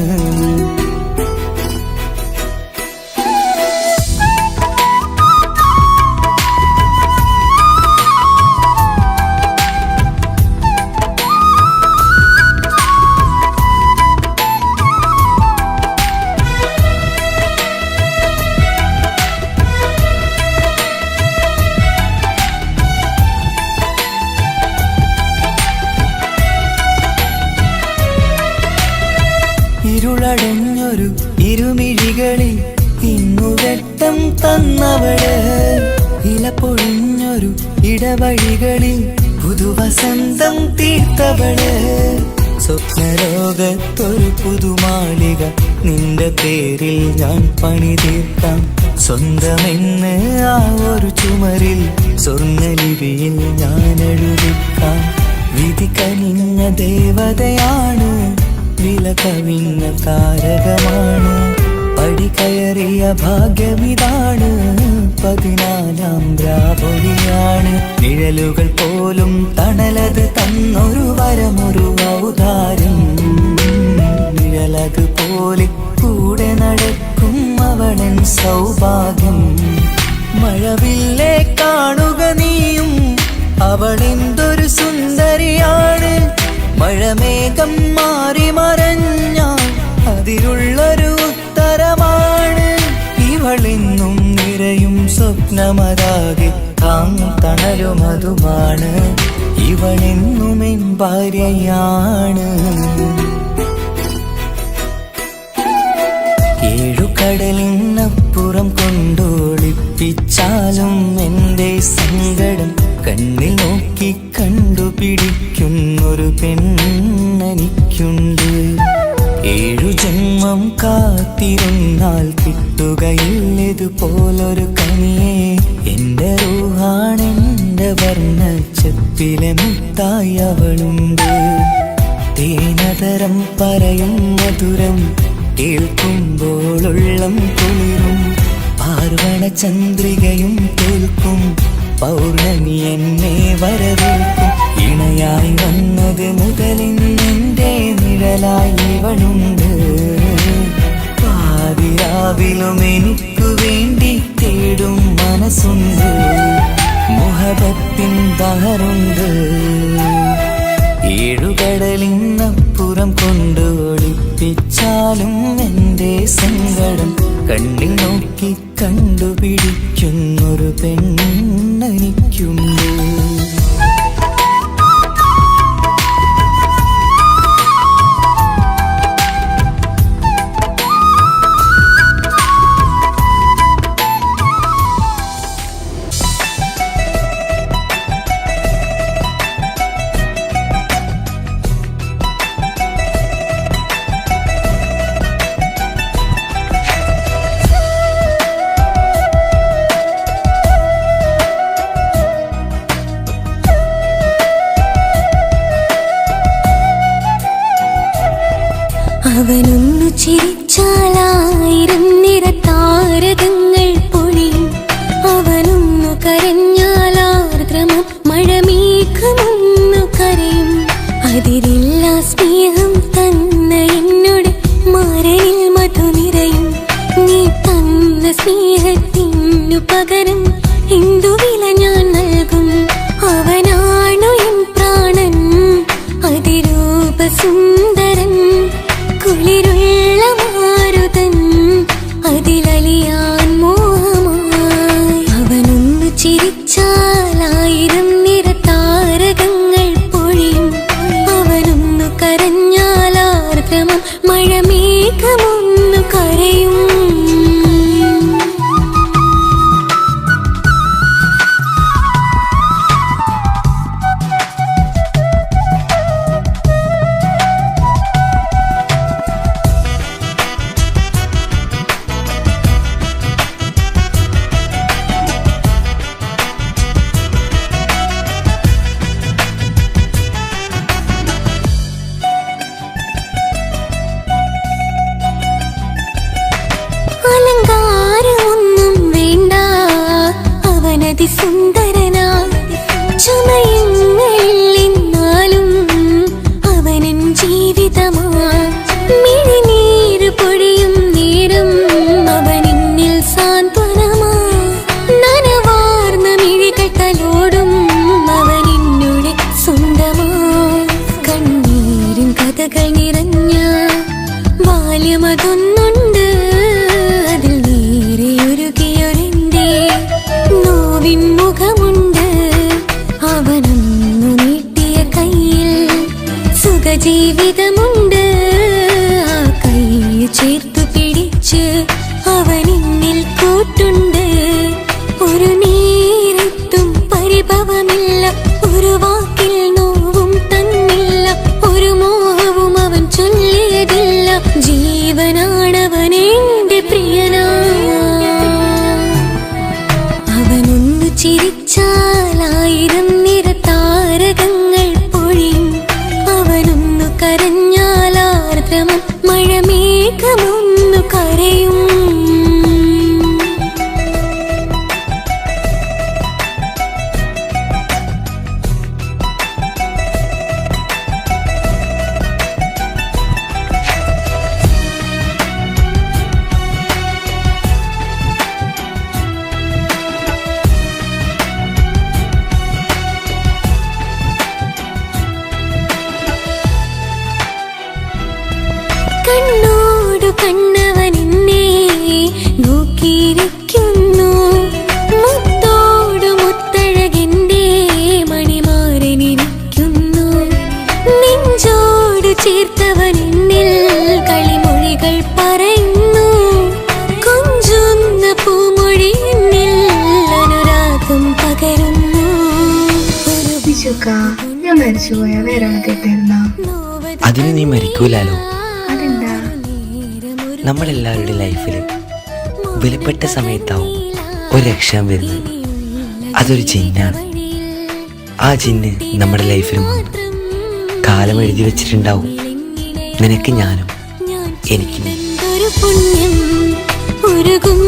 ഇരുളടഞ്ഞൊരു ഇരുമിഴികളിൽ ഇന്നു വെട്ടം തന്നവള്, ഇല പൊഴിഞ്ഞൊരു ഇടവഴികളിൽ പുതുവസന്തം തീർത്തവള്. സ്വപ്നലോകത്തൊരു പുതുമാളിക നിന്റെ പേരിൽ ഞാൻ പണി തീർക്കാം, സ്വന്തമെന്ന് ആ ഒരു ചുമരിൽ സ്വർണ്ണലിപിയിൽ ഞാൻ എഴുതിക്കാം. വിധി കനിഞ്ഞ ദേവതയാണ്, വില കവിഞ്ഞ താരകമാണ്, പടി കയറിയ ഭാഗ്യമിതാണ്, 14-ാം രാപൊലിയാണ്. നിഴലുകൾ പോലും തണലത് തന്നൊരു വരമൊരു ഔദാര്യം, നിഴലത് പോലെ കൂടെ നടക്കും അവളൻ സൗഭാഗ്യം. മഴവില്ലേ കാണുക നീയും, അവളെന്തൊരു സുന്ദരിയാണ്. മഴമേഘം മാറി മറഞ്ഞാൽ അതിലുള്ളൊരു ഉത്തരമാണ്, ഇവളെന്നും നിറയും സ്വപ്നമതാകെ താങ്ങും തണലുമതുമാണ്. ഇവളെന്നും എൻ ഭാര്യയാണ്. ഏഴുകടലിനപ്പുറം കൊണ്ടോളിപ്പിച്ചാലും എൻ്റെ സങ്കടം കണ്ണിൽ നോക്കി കണ്ടുപിടിക്കുന്നൊരു പെണ്ണെനിക്കുണ്ട്. 7 ജന്മം കാത്തിരുന്നാൽ കിട്ടുകയില്ലതുപോലൊരു കനിയെ, എൻ്റെ റൂഹാണെൻ്റെ വർണ്ണച്ചപ്പിലെ മുത്തായി അവളുണ്ട്. തേനതരം പറയും മധുരം കേൾക്കുമ്പോളുള്ളം കുളിരും, പാർവണ ചന്ദ്രികയും തോൽക്കും പൗർണമി എന്നെ വരവേൽക്കും. ഇണയായി വന്നത് മുതലിന്നെൻ്റെ നിഴലായി ഇവളുണ്ട്, പാതിരാവിലും എനിക്കു വേണ്ടി തേടും മനസ്സുണ്ട്, മുഹബത്തിൻ ബഹറുണ്ട്. ഏഴുകടലിനപ്പുറം കൊണ്ട് ഒളിപ്പിച്ചാലും എൻ്റെ സങ്കടം കണ്ണിൽ നോക്കി കണ്ടുപിടിക്കുന്നൊരു പെണ്ണെനിക്കുണ്ട്. അവനൊന്നു ചിരിച്ചാലായിരം നിറതാരകങ്ങൾ പൊഴിയും. അവനൊന്നു കരഞ്ഞാലാർദ്രമം മഴമേഘമൊന്നു കരയും. അതിരില്ല സ്നേഹം തന്ന എന്നോട് മാരനിൽ മധു നിറയും. നീ തന്ന സ്നേഹത്തിനു പകരം എന്തു വില ഞാൻ നൽകും? അവനാണു എൻ പ്രാണൻ, അതിരൂപസുന്ദരൻ, കുളിരുള്ള മാരുതൻ, അതിലലിയാൻ മോഹമായി. അവനൊന്നു ചിരിച്ചാലായിരം നിറതാരകങ്ങൾ പൊഴിയും. അവനൊന്നു കരഞ്ഞാലാർദ്രമം മഴമേഘമൊന്നു കരയും. അലങ്കാരമൊന്നും വേണ്ട, അവനതി സുന്ദരനാ. ചമയങ്ങളിൽ എന്നാലും അവനൻ ജീവിതമാ. മിഴിനീര് പൊഴിയും നേരം അവനെന്നിൽ സാന്ത്വനമാ. നനവാർന്ന മിഴികൾ തലോടും അവനെന്നോട് സ്വന്തമാ. കണ്ണീരും കഥകൾ നിറഞ്ഞ ബാല്യമതൊന്നുണ്ട്. അതിൽ നേരെയൊരുകിയൊരെന്റെ നോവിൻ മുഖമുണ്ട്. അവനൊന്നു നീട്ടിയ കയ്യിൽ സുഖജീവിതമുണ്ട്. ആ കൈ ചേർത്തു പിടിച്ച് അവനെന്നിൽ കൂട്ടുണ്ട്. ഒരു നേരത്തും പരിഭവമില്ല, ഒരു വാക്കിൽ നോവും തന്നില്ല, ഒരു മോഹവും അവൻ ചൊല്ലിയതില്ല. ജീവനാണവനെന്റെ പ്രിയനാ. അവനൊന്നു ചിരിച്ചാലായിരം നിറതാരകങ്ങൾ പൊഴിയും. അവനൊന്നു കരഞ്ഞാലാർദ്രമം മഴമേഘമൊന്നു കരയും. കണ്ണോടു കണ്ണവൻ എന്നെ നോക്കിയിരിക്കുന്നു. മുത്തോടു മുത്തഴകെന്റെ മണിമാരനിരിക്കുന്നു. നെഞ്ചോടു ചേർത്തവൻ എന്നിൽ കളിമൊഴികൾ പറയുന്നു. കൊഞ്ചുന്ന പൂമൊഴി എന്നിൽ അനുരാഗം പകരുന്നു. ഞാൻ മരിച്ചുപോയ വേറെ കേട്ടിരുന്ന അതിന് നീ മരിക്കൂലാലോ. അതെന്താ? നമ്മളെല്ലാവരുടെ ലൈഫിൽ വിലപ്പെട്ട സമയത്താവും ഒരു രക്ഷാൻ വരുന്നത്. അതൊരു ജിന്നാണ്. ആ ജിന്ന് നമ്മുടെ ലൈഫിലും കാലം എഴുതി വെച്ചിട്ടുണ്ടാവും. നിനക്ക് ഞാനും എനിക്ക് നീ. പുണ്യം ഉരുകും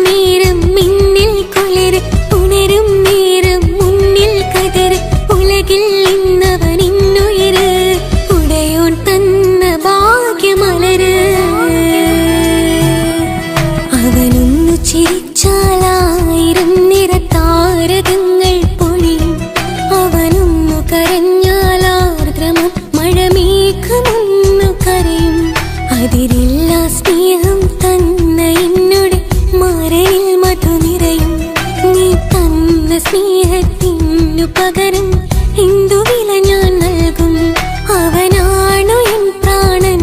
നേരം മിന്നിൽ കുളിര്, ഉണരും നേരം മുന്നിൽ കതിര്. ഉലകിൽ ഇന്നവൻ ഇന്നുയര്, ഉടയോൻ തന്ന ഭാഗ്യമലര്. അവനൊന്നു ചിരിച്ചാലായിരം നിറതാരകങ്ങൾ പൊഴിയും. അവനൊന്നു കരഞ്ഞാലാർദ്രമം മഴമേഘമൊന്നു കരയും. അതിരില്ല സ്നേഹം തന്ന എന്നോട് മാരനിൽ മധു നിറയും. നീ തന്ന സ്നേഹത്തിനു പകരം എന്തു വില ഞാൻ നൽകും? അവനാണു എൻ പ്രാണൻ,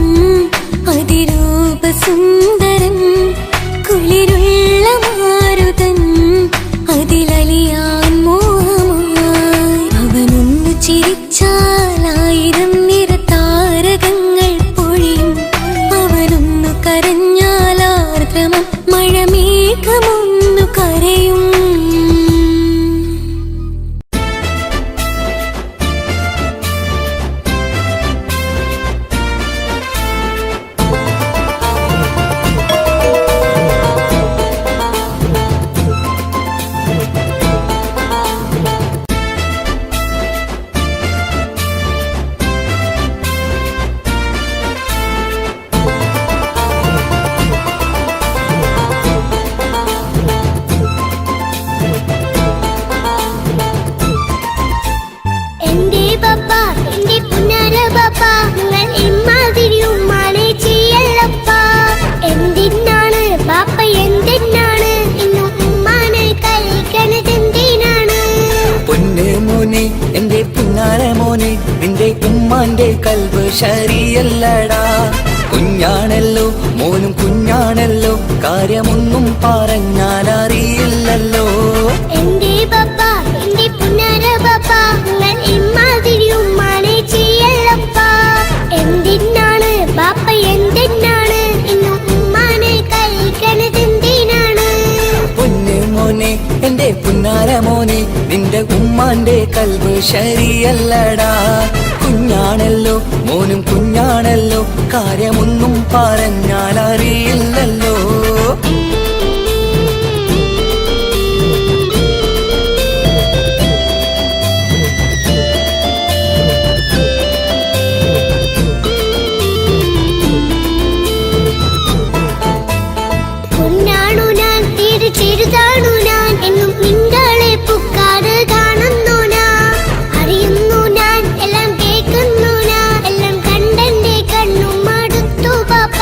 അതിരൂപസുന്ദരൻ, കുളിരുള്ള മാരുതൻ, അതിലലിയാൻ മോഹമായി. അവനൊന്നു ചിരിച്ചാലായിരം നിറതാരകങ്ങൾ പൊഴിയും. അവനൊന്നു കരഞ്ഞാലാർദ്രമം മഴമേഘമൊന്നു കരയും. എന്റെ പപ്പ എന്റെ പുന്നാര പപ്പ നിങ്ങൾ ഇമ്മാതിരി ഉമ്മാനെ ചെയ്യല്ലപ്പ എന്തിനാണ് പാപ്പ എന്തിനാണ് ഇന്നും ഉമ്മാനെ കളിക്കണത് എന്തിനാണ് പൊന്നെ മോനെ എന്റെ പുന്നാര മോനെ നിന്റെ ഉമ്മാന്റെ കൽബ് ശരിയല്ലടാ കുഞ്ഞാണല്ലോ മോനും കുഞ്ഞാണല്ലോ കാര്യമൊന്നും പറഞ്ഞാൽ അറിയില്ലല്ലോ എന്റെ പപ്പ എന്റെ പുന്നാര പപ്പ നിങ്ങൾ ഇമ്മാതിരി ഉമ്മാനെ ചെയ്യല്ലപ്പ എന്തിനാണ് പാപ്പ എന്തിനാണ് ഇന്നും ഉമ്മാനെ കളിക്കണത് എന്തിനാണ് പൊന്നെ മോനെ എന്റെ പുന്നാര മോനെ നിന്റെ ഉമ്മാന്റെ കൽബ് ശരിയല്ലടാ കുഞ്ഞാണല്ലോ മോനും കുഞ്ഞാണല്ലോ കാര്യമൊന്നും പറഞ്ഞാൽ അറിയില്ലല്ലോ പൊന്നാണു ഞാൻ തീരെ ചെറുതാണു ഞാൻ എന്നും നിങ്ങളെ പുക്കാറ് കാണുന്നു ഞാൻ അറിയുന്നു ഞാൻ എല്ലാം കേൾക്കുന്നു ഞാൻ എല്ലാം കണ്ടെന്റെ കണ്ണും മടുത്തു പാപ്പ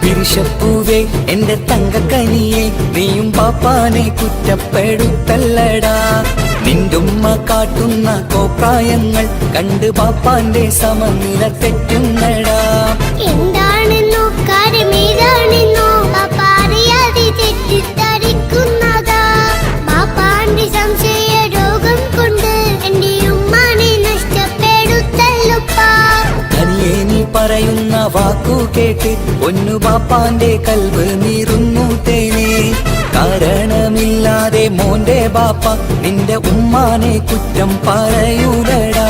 പിരിശപ്പൂവേ എന്റെ തങ്കക്കനിയെ നീയും പാപ്പാനെ കുറ്റപ്പെടുത്തല്ലടാ നിന്റുമ്മ കാട്ടുന്ന കോപ്രായങ്ങൾ കണ്ട് പാപ്പാന്റെ സമനില തെറ്റുന്നടാ എന്താണെന്നോ കാര്യമേതാണെന്നോ പാപ്പ അറിയാതെ തെറ്റിദ്ധരിക്കുന്നതാ പാപ്പാന്റെ സംശയ രോഗം കൊണ്ട് എന്റെ ഉമ്മാനെ നഷ്ടപ്പെടുത്തല്ലുപ്പാ കനിയെ നീ പറയുന്ന വാക്കു കേട്ട് പൊന്നു പാപ്പാന്റെ കൽവ് നീറുന്നു തേനെ കാരണമില്ലാതെ മോന്റെ ബാപ്പ നിന്റെ ഉമ്മാനെ കുറ്റം പറയൂലടാ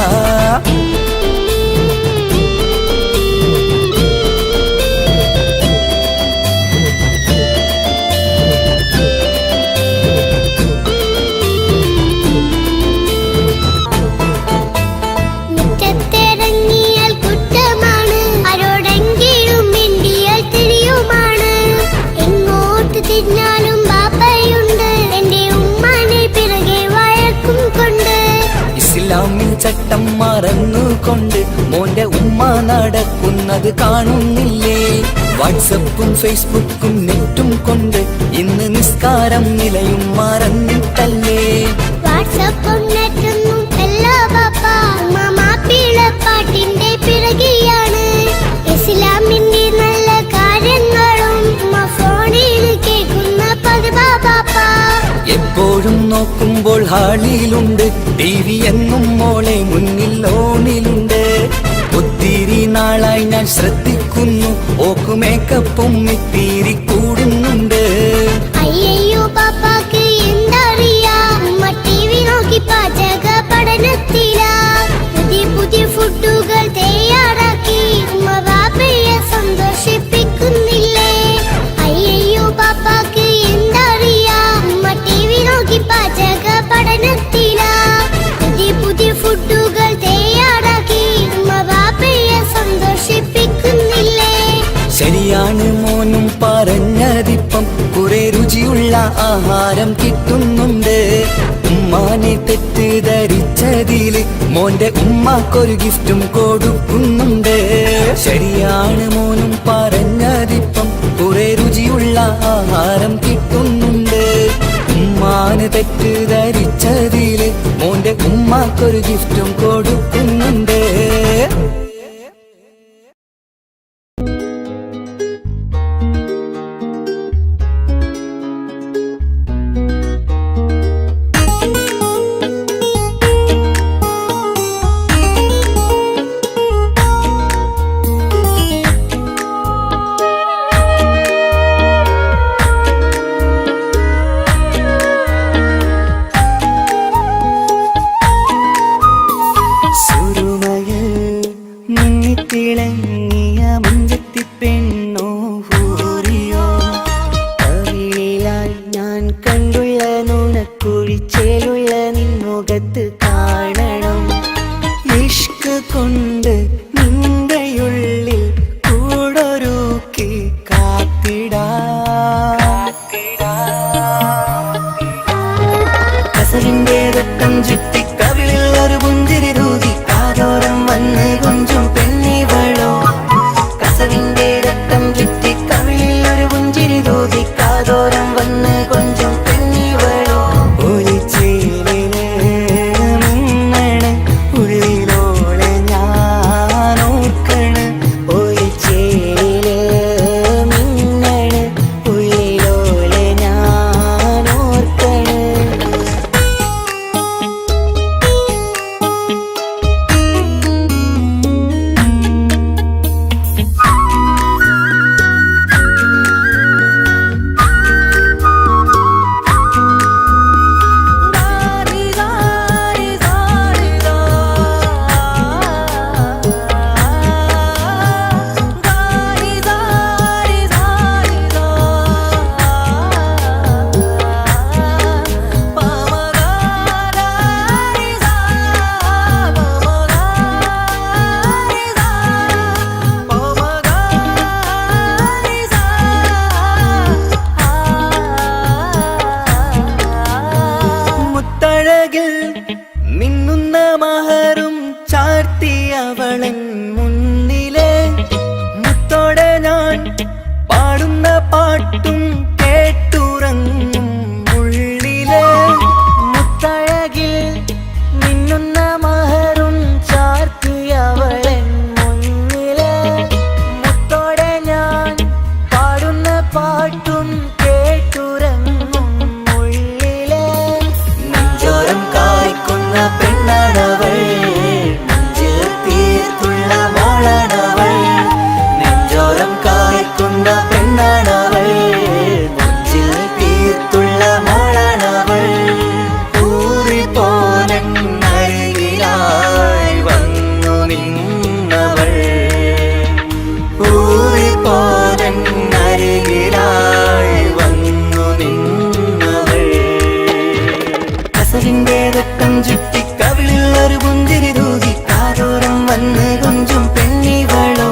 മുറ്റത്തിറങ്ങിയാൽ കുറ്റമാണ് ആരോടെങ്കിലും മിണ്ടിയാൽ തിരിയുമാണ് എങ്ങോട്ട് തിരിഞ്ഞാലും ബാപ്പയുണ്ട് എന്റെ ഉമ്മാനെ പിറകെ വഴക്കും കൊണ്ട് ഇസ്ലാമിൽ ചട്ടം മറന്നുകൊണ്ട് മോന്റെ ഉമ്മ നടക്കുന്നത് കാണുന്നില്ലേ വാട്സപ്പും ഫേസ്ബുക്കും നെറ്റും കൊണ്ട് ഇന്ന് നിസ്കാരം നിലയും മറന്നിട്ടല്ലേ വാട്സപ്പും നെറ്റൊന്നും അല്ല ബാപ്പ ഉമ്മ മാപ്പിളപ്പാട്ടിന്റെ പിറകെയാണ് ഇസ്ലാമിന്റെ നല്ല കാര്യങ്ങളും ഉമ്മ ഫോണിൽ കേൾക്കുന്ന പതിവാ ബാപ്പ എപ്പോഴും നോക്കുമ്പോൾ ഹാളിയിലുണ്ട് TV എന്നും മോളെ മുന്നിൽ ഓണിലുണ്ട് ഒത്തിരി നാളായി ഞാൻ ശ്രദ്ധിക്കുന്നു ഓക്ക് മേക്കപ്പും ഇത്തിരി കൂടുന്നുണ്ട് അയ്യോ പാപ്പാക്ക് എന്തറിയാ ഉമ്മ TV നോക്കി പാചക പഠനത്തിലാ പുതിയ പുതിയ ഫുഡുകൾ തയ്യാറാക്കി ഉമ്മ ബാപ്പയെ സന്തോഷിപ്പിക്കുന്നില്ലേ അയ്യോ പാപ്പാക്ക് എന്തറിയാ ഉമ്മ TV നോക്കി പാചക പഠനത്തിലാ പുതിയ പുതിയ ഫുഡുകൾ തയ്യാറാക്കി ഉമ്മ ബാപ്പയെ സന്തോഷിപ്പിക്കുന്നില്ലേ ശരിയാണ് മോനും പറഞ്ഞതിപ്പം കുറെ രുചിയുള്ള ആഹാരം കിട്ടുന്നുണ്ട് ഉമ്മാനെ തെറ്റിദ്ധരിച്ചതില് മോന്റെ ഉമ്മാക്കൊരു ഗിഫ്റ്റും കൊടുക്കുന്നുണ്ട് ശരിയാണ് മോനും പറഞ്ഞതിപ്പം കുറെ രുചിയുള്ള ആഹാരം കിട്ടുന്നുണ്ട് ഉമ്മാന് തെറ്റിദ്ധരിച്ചതില് മോന്റെ ഉമ്മാക്കൊരു ഗിഫ്റ്റും കൊടുക്കുന്നുണ്ട് സുരുമയ അവളൻ മുന്നിലെ മുത്തോടെ ഞാൻ പാടുന്ന പാട്ടും കേട്ടുറങ്ങും ഉള്ളിലെ മുത്തഴകിൽ മിന്നുന്ന മഹറും ചാർത്തി അവളൻ മുന്നിലെ മുത്തോടെ ഞാൻ പാടുന്ന പാട്ടും കേട്ടുറങ്ങും ഉള്ളിലെ നെഞ്ചോരം കായ്ക്കുന്ന പെണ്ണാണവൾ നെഞ്ചിൽ തീർത്തുള്ള മോളാണവൾ നെഞ്ചോരം കായ്ക്കുന്ന പെണ്ണാണവൾ നെഞ്ചിൽ തീർത്തുള്ള മോളാണവൾ ഊറിപ്പോനരികിലായി വന്നു നിന്നവൾ ഊറിപ്പോനരികിലായി വന്നു നിന്നവൾ കസവിന്റെ രക്തം ചുറ്റി കവിളിൽ ഒരു പുഞ്ചിരി തൂകി കാതോരം വന്ന് കൊഞ്ചും പെണ്ണിവളോ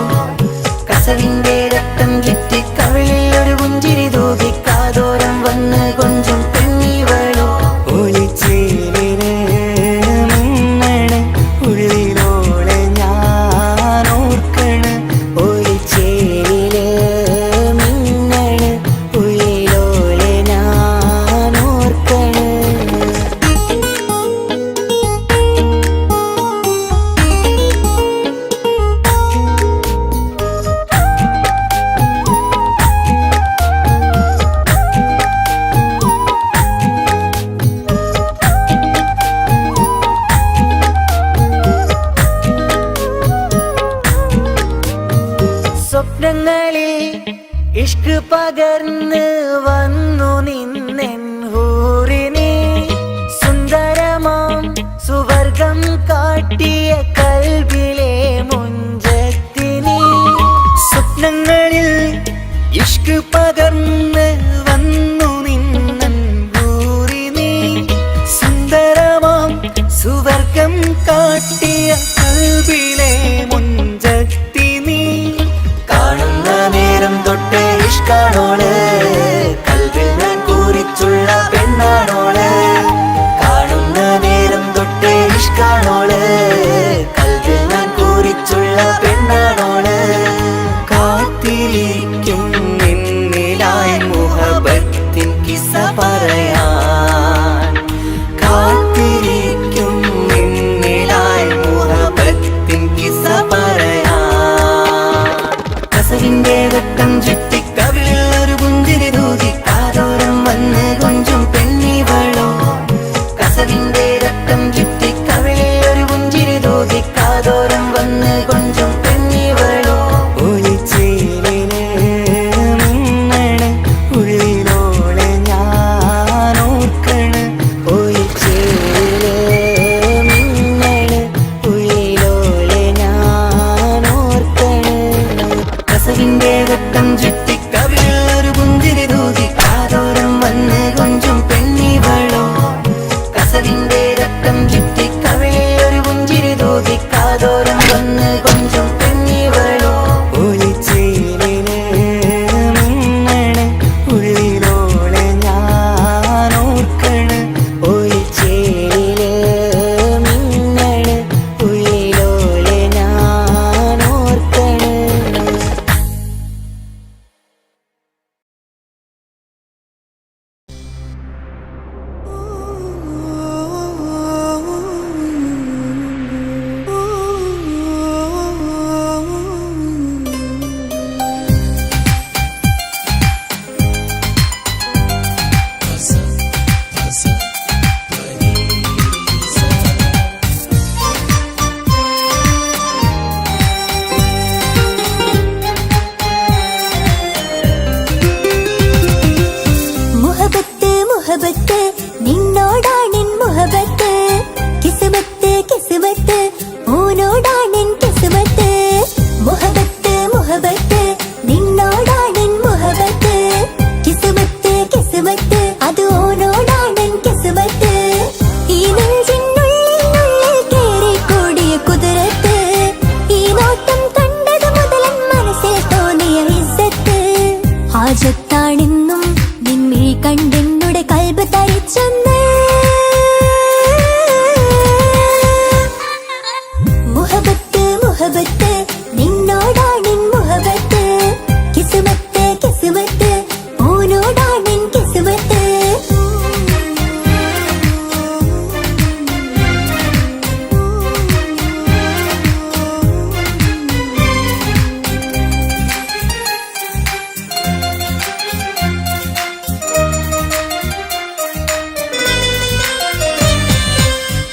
കസവിന്റെ രക്തം ചുറ്റി കവിളിൽ ഒരു പുഞ്ചിരി തൂകി കാതോരം വന്ന് കൊഞ്ചും പെണ്ണിവളോ ഒളിച്ചേലിന് മിന്നണ് ഉള്ളിലോളെ ഞാൻ ഓർക്കണ് ഒളിച്ചേലില് മിന്നണ് ഉള്ളിലോളെ ഞാൻ ഓർക്കണ് സ്വപ്നങ്ങളിൽ ഇഷ്ക് പകർന്ന് വന്നു നിന്നെൻ ഹൂറിനെ സുന്ദരമാം സുവർഗം കാട്ടിയ കൽബിലെ മുഞ്ചത്തിനെ സ്വപ്നങ്ങളിൽ ഇഷ്ക് പകർന്ന് വന്നു നിന്നെൻ ഹൂറിനെ സുന്ദരമാം സുവർഗം കാട്ടിയ കൽബിലെ മുഞ്ചത്തിനെ കാണുന്ന നേരം തൊട്ടേ ഇഷ്കാണോള് മുഹബത്ത് നിന്നോടാണെൻ മുഹബത്ത് കിസ്മത്ത് കിസ്മത്ത് ഓനോടാണെൻ കിസ്മത്ത്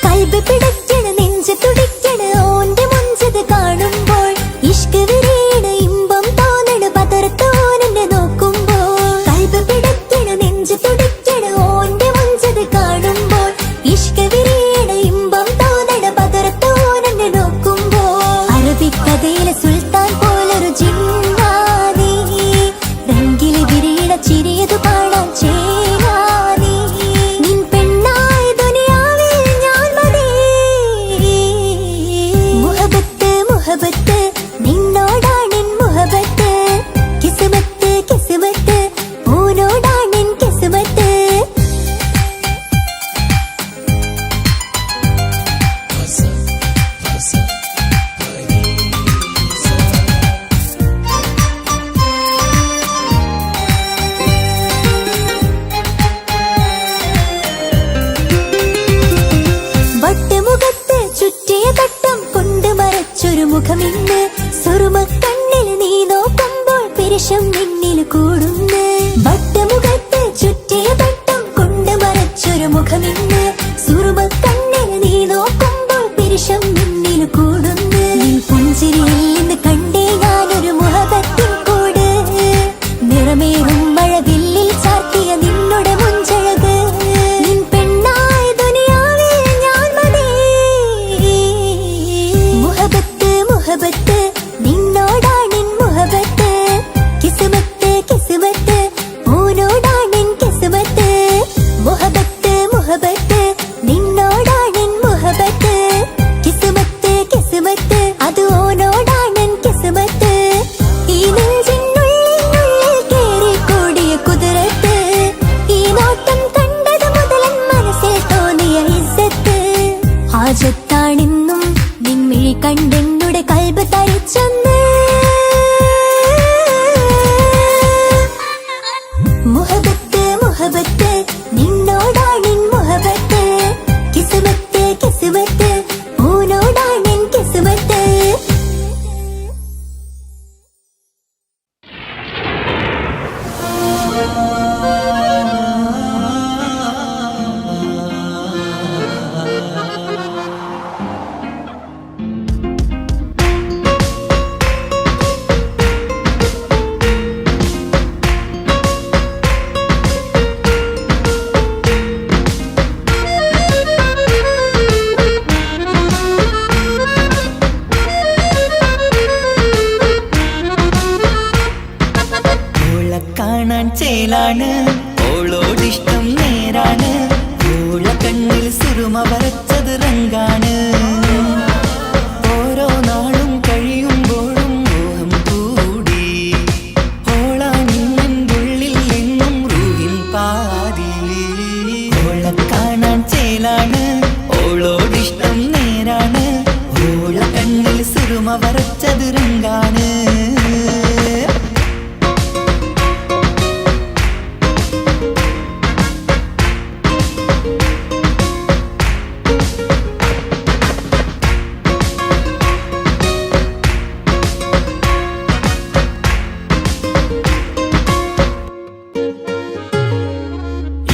കൽബ് പിടയ്ക്കണ നെഞ്ച് തുടിക്കണ ഓന്റെ മുഞ്ചത് കാണുമ്പോൾ ഇഷ്ക് വിരീണ ഇമ്പം തോന്നണ പതർത്തോനെ നോക്കുമ്പോൾ കൽബ് പിടയ്ക്കണ നെഞ്ച് തുടിക്കണ ഓന്റെ മുഞ്ചത് കാണുമ്പോൾ ഇഷ്ക് വിരീണ ഇമ്പം തോന്നണ പതർത്തോനെ നോക്കുമ്പോൾ അറബിക്കഥയിലെ സുൽത്താൻ പോലൊരു ജിന്നാനി രംഗിലെ വിരീണ ചിരിയതു കാണാൻ ചേരാനി നിൻ പെണ്ണായി ദുനിയാവിൽ ഞാൻ മതി മുഹബത്ത് മുഹബത്ത് നിന്നോടാണെൻ മുഹബത്ത് കിസ്മത്ത് കിസ്മത്ത് ഓനോടാണെൻ കിസ്മത്ത് വട്ടുമുഖത്ത് ചുറ്റിയ തട്ടം കൊണ്ട് മറച്ചൊരു മുഖമിന്ന് സുറുമക്കണ്ണിൽ നീ നോക്കുമ്പോൾ പിരിശം നിന്നിൽ കൂടുന്നു വട്ടുമുഖത്ത് ചുറ്റിയ തട്ടം കൊണ്ട് മറച്ചൊരു മുഖമിന്ന് സുറുമക്കണ്ണിൽ നീ നോക്കുമ്പോൾ പിരിശം നിന്നിൽ കൂടുന്നു നീ പുഞ്ചിരിയിൽ നിന്ന് കണ്ടേ ഞാനൊരു മുഹബത്തിൻ കൂട് നിറമേറും മഴവില്ലിൽ ചാർത്തിയ നിന്നുടെ മുഞ്ചഴക് നിൻ പെണ്ണായി ദുനിയാവിൽ ഞാൻ മതി മുഹബത്ത് മുഹബത്ത് നിന്നോടാണെൻ മുഹബത്ത് കിസ്മത്ത് കിസ്മത്ത് ഓനോടാണെൻ കിസ്മത്ത് മുഹബത്ത് മുഹബത്ത് നിന്നോടാണെൻ മുഹബത്ത് കിസ്മത്ത് കിസ്മത്ത് അത് ഓനോടാണെൻ കിസ്മത്ത് ഈ നെഞ്ചിനുള്ളിൽ കേറിക്കൂടിയ കുതിരത്ത് ഈ നോട്ടം കണ്ടത് മുതലൻ മനസ്സിൽ തോന്നിയ ഇസ്സത്ത് ഹാജത്താണെന്നും നിൻമിഴി കണ്ടെന്നുടെ കൽബ് തരിച്ചെന്ന് മുഹബത്ത് മുഹബത്ത് നിന്നോടാണെൻ മുഹബത്ത് കിസ്മത്ത് കിസ്മത്ത് ഓനോടാണെൻ കിസ്മത്ത് ഓളെ കാണാൻ ചേലാണ് ഓളോടിഷ്ടം നേരാണ് ഓള കണ്ണിൽ സുറുമ വരച്ചത് റങ്കാണ് ഓരോ നാളും കഴിയുമ്പോഴും മോഹം കൂടി ഓളാണിന്നുള്ളിൽ എന്നും റൂഹിൻ പാതി ഓളെ കാണാൻ ചേലാണ് ഓളോടിഷ്ടം നേരാണ് ഓള കണ്ണിൽ സുറുമ വരച്ചത് റങ്കാണ്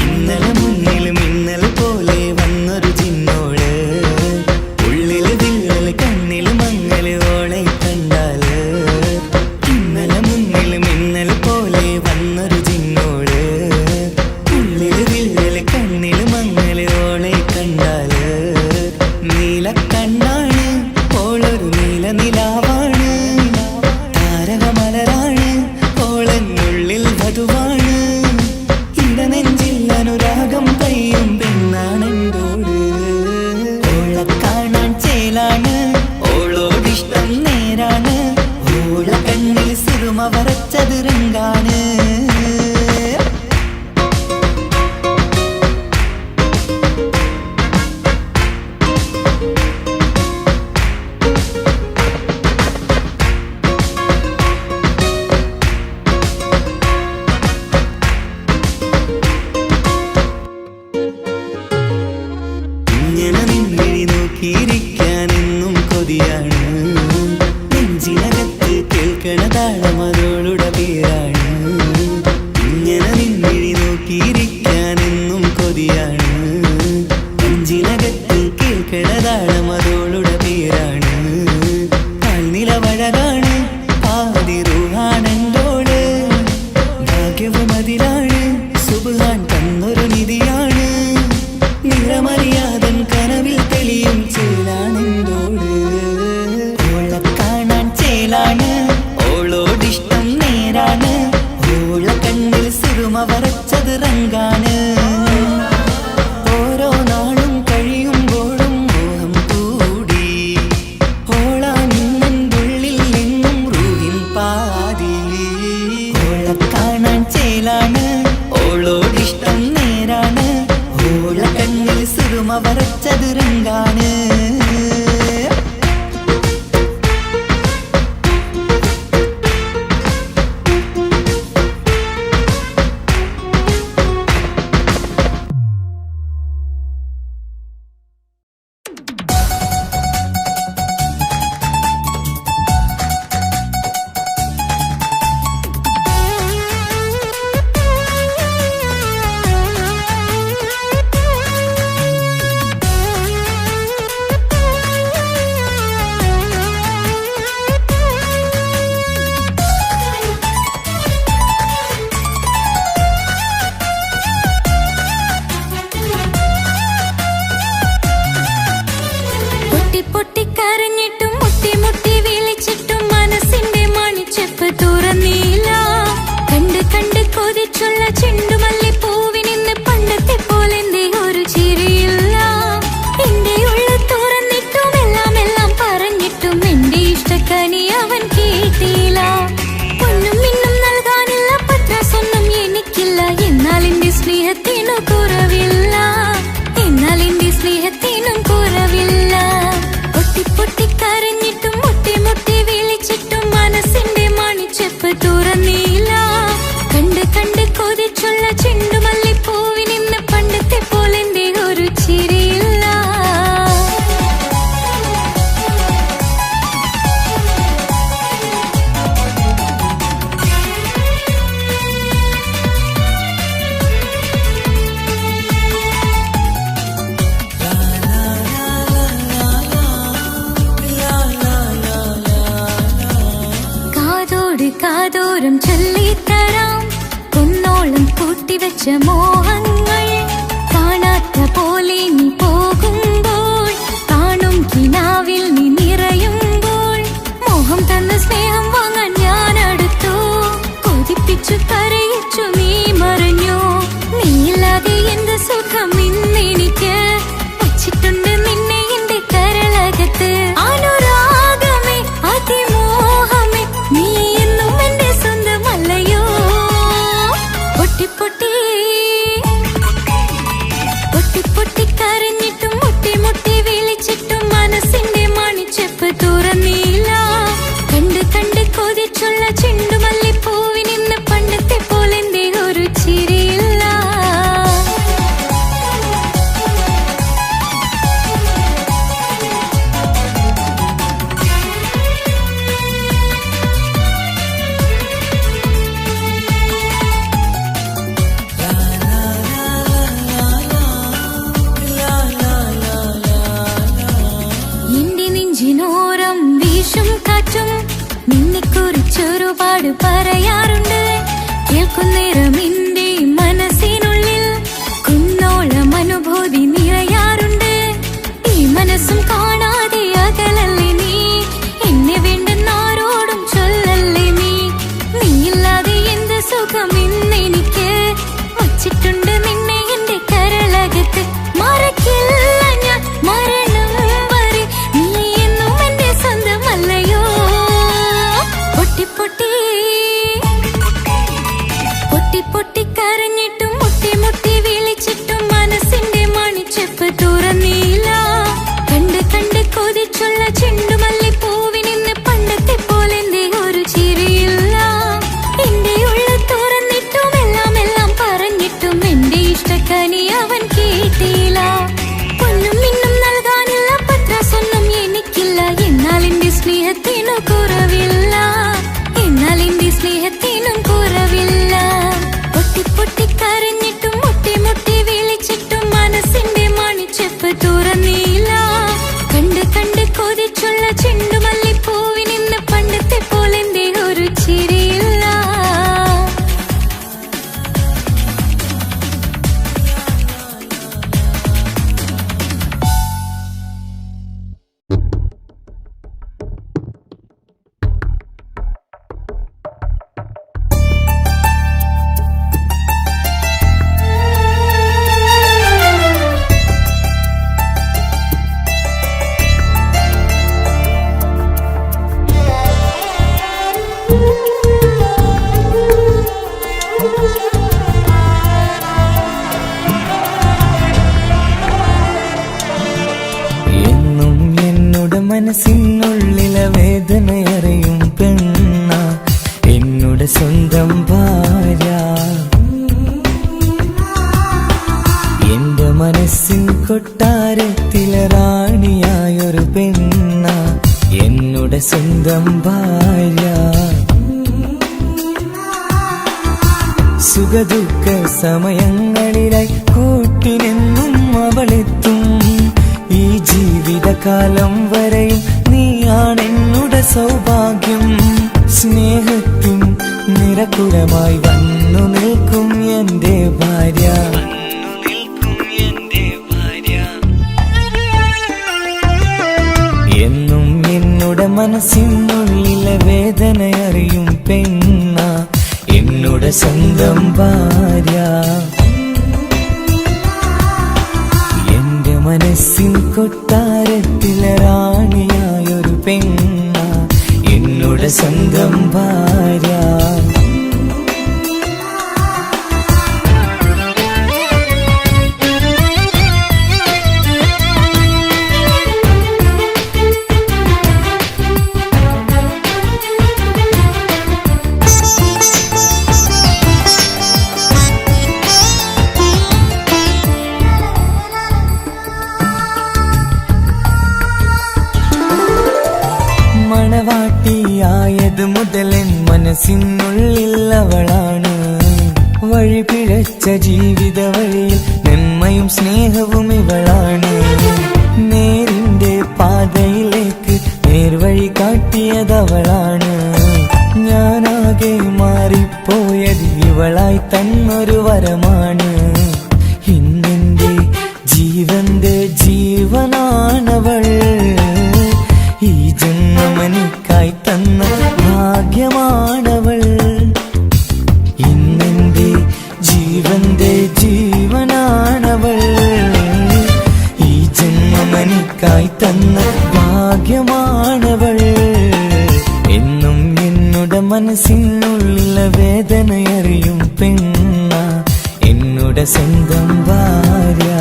ഇന്നലെ മുന്നിൽ മിന്നൽ പോലെ വന്നൊരു ചിന്നോള് ഉള്ളിൽ വിള്ളൽ കണ്ണിൽ മങ്ങൽ ഓളെ കണ്ടാല് ഇന്നലെ മുന്നിൽ മിന്നൽ പോലെ വന്നൊരു ചിന്നോള് ഉള്ളിൽ വിള്ളൽ കണ്ണിൽ മങ്ങൽ ഓളെ കണ്ടാല് നീല കണ്ണാണ് ഓളൊരു നീല നിലാവാണ് താരകമലരാണ് ഓളെന്നുള്ളിൽ വധുവാണ് നെഞ്ചിൽ അനുരാഗം പെയ്യും പെണ്ണാണെന്തോട് ഓളെ കാണാൻ ചേലാണ് ഓളോടിഷ്ടം നേരാണ് ഓള കണ്ണിൽ സുറുമ വരച്ചത് റങ്കാണ് പൊട്ടിക്കരഞ്ഞിട്ടും മുട്ടി മുട്ടി വിളിച്ചിട്ടും മനസ്സിന്റെ മണിച്ചെപ്പ് തുറന്നില്ല. കണ്ട് കണ്ട് കൊതിച്ചുള്ള ചെണ്ടുമല്ലിപ്പൂവിനിന്ന് പണ്ടത്തെ പോലെന്റെ ഒരു ചിരിയില്ല. കാതോരം ചൊല്ലിത്തരാം കുന്നോളം കൂട്ടിവെച്ച മോഹങ്ങൾ. കാണാത്ത പോലെ നീ പോകുമ്പോൾ കാണും കിനാവിൽ നീ നിറയുമ്പോൾ മോഹം തന്ന സ്നേഹം വാങ്ങാൻ ഞാൻ അടുത്തു. കൊതിപ്പിച്ചു കരയിച്ചു നീ മറഞ്ഞു. നീയില്ലാതെ എന്ത് സുഖം ഇന്നെനിക്ക്. വച്ചിട്ടുണ്ട് നിന്നെ എന്റെ കരളകത്ത്. അനുരാഗമേ അതിമോഹമേ നീ എന്നും എന്റെ സ്വന്തമല്ലയോ. പൊട്ടി പൊട്ടി പൊട്ടി പൊട്ടി കരഞ്ഞിട്ടും മുട്ടി മുട്ടി വിളിച്ചിട്ടും മനസ്സിന്റെ മണിച്ചെപ്പ് തുറന്നില്ല. കണ്ട് കണ്ട് കൊതിച്ചുള്ള ചെണ്ടുമല്ലിപ്പൂവിനിന്ന് പണ്ടത്തെ പോലെന്റെ ഒരു ചിരിയില്ല. എന്റെ നെഞ്ചിനോരം വീശും കാറ്റും നിന്നെക്കുറിച്ചൊരുപാട് പറയാറുണ്ട്. കേൾക്കുന്നേരം എന്റെ മനസ്സിനുള്ളിൽ കുന്നോളം അനുഭൂതി നിറയാറുണ്ട്. ഈ മനസ്സും കാണാതെ അകലല്ലേ നീ. എന്നെ വേണ്ടെന്നാരോടും ചൊല്ലല്ലേ നീ. നീയില്ലാതെ എന്ത് സുഖം ഇന്നെനിക്ക്. വച്ചിട്ടുണ്ട് നിന്നെ എന്റെ കരളകത്ത്. മറക്കില്ല ഞാൻ മരണം വരെ നീ എന്നും എന്റെ സ്വന്തമല്ലയോ. പൊട്ടി പൊട്ടി പൊട്ടി പൊട്ടി കരഞ്ഞിട്ടും മുട്ടി മുട്ടി വിളിച്ചിട്ടും മനസ്സിന്റെ മണിച്ചെപ്പ് തുറന്നില്ല. കണ്ട് കണ്ട് കൊതിച്ചുള്ള ചെണ്ടുമല്ലിപ്പൂവിനിന്ന് പണ്ടത്തെ പോലെന്റെ ഒരു ചിരിയില്ല. എന്റെ ഉള്ളിൽ തുറന്നിട്ടും എല്ലാം എല്ലാം പറഞ്ഞിട്ടും എന്റെ ഇഷ്ടക്കനി അവൻ കേട്ടില്ല. പൊന്നും മിന്നും നൽകാനില്ല പത്രാസൊന്നും എനിക്കില്ല. എന്നാൽ എന്റെ സ്നേഹത്തിനു കുറവില്ല. എന്നാൽ എന്റെ സ്നേഹത്തിനും കുറവില്ല. പൊട്ടി പൊട്ടി കരഞ്ഞിട്ടും മുട്ടി മുട്ടി വിളിച്ചിട്ടും മനസ്സിന്റെ മണിച്ചെപ്പ് തുറന്നില്ല. കണ്ട് കണ്ട് കൊതിച്ചുള്ള ചെണ്ടുമല്ലിപ്പൂവിനിന്ന് പണ്ടത്തെ പോലെന്റെ ഒരു ചിരിയില്ല. എന്നും എന്നോട് മനസ്സിനുള്ളിലെ വേദനയറിയും പെണ്ണ എന്നോട് സ്വന്തം ഭാര്യ. എന്റെ മനസ്സിൻ കൊട്ടാരത്തിലെ റാണിയായൊരു പെണ്ണ എന്നോട് സ്വന്തം ഭാര്യ. സുഖദുഃഖ സമയങ്ങളിലായി കൂട്ടിനെന്നും അവളെത്തും. ഈ ജീവിതകാലം വരെയും നീയാണെന്നുടെ സൗഭാഗ്യം. സ്നേഹത്തിൻ നിറകുടമായി വന്നു നിൽക്കും എന്റെ ഭാര്യ. എന്നും എന്നോട് മനസ്സിനുള്ളിലെ വേദനയറിയും പെണ്ണ എന്നോട് സ്വന്തം ഭാര്യ. എന്റെ മനസ്സിൻ കൊട്ടാരത്തിലെ റാണിയായൊരു പെണ്ണ എന്നോട് സ്വന്തം ഭാര്യ. കണ്ടതു മുതലൻ മനസ്സിനുള്ളിൽ അവളാണ്. വഴി പിഴച്ച ജീവിത വഴിയിൽ നന്മയും സ്നേഹവും ഇവളാണ്. നേരിന്റെ പാതയിലേക്ക് നേർവഴി കാട്ടിയതവളാണ്. ഞാനാകെ മാറിപ്പോയത് ഇവളായി തന്നൊരു വരമാണ്. ഇന്നെന്റെ ജീവന്റെ ജീവനാണവൾ. ഈ ജന്മമെനിക്കായി തന്ന ഭാഗ്യമാണവൾ. ഇന്നെന്റെ ജീവന്റെ ജീവനാണവൾ. ഈ ജന്മമെനിക്കായി തന്ന ഭാഗ്യമാണവൾ. എന്നും എന്നുടെ മനസ്സിനുള്ളിലെ വേദനയറിയും പെണ്ണ എന്നുടെ സ്വന്തം ഭാര്യ.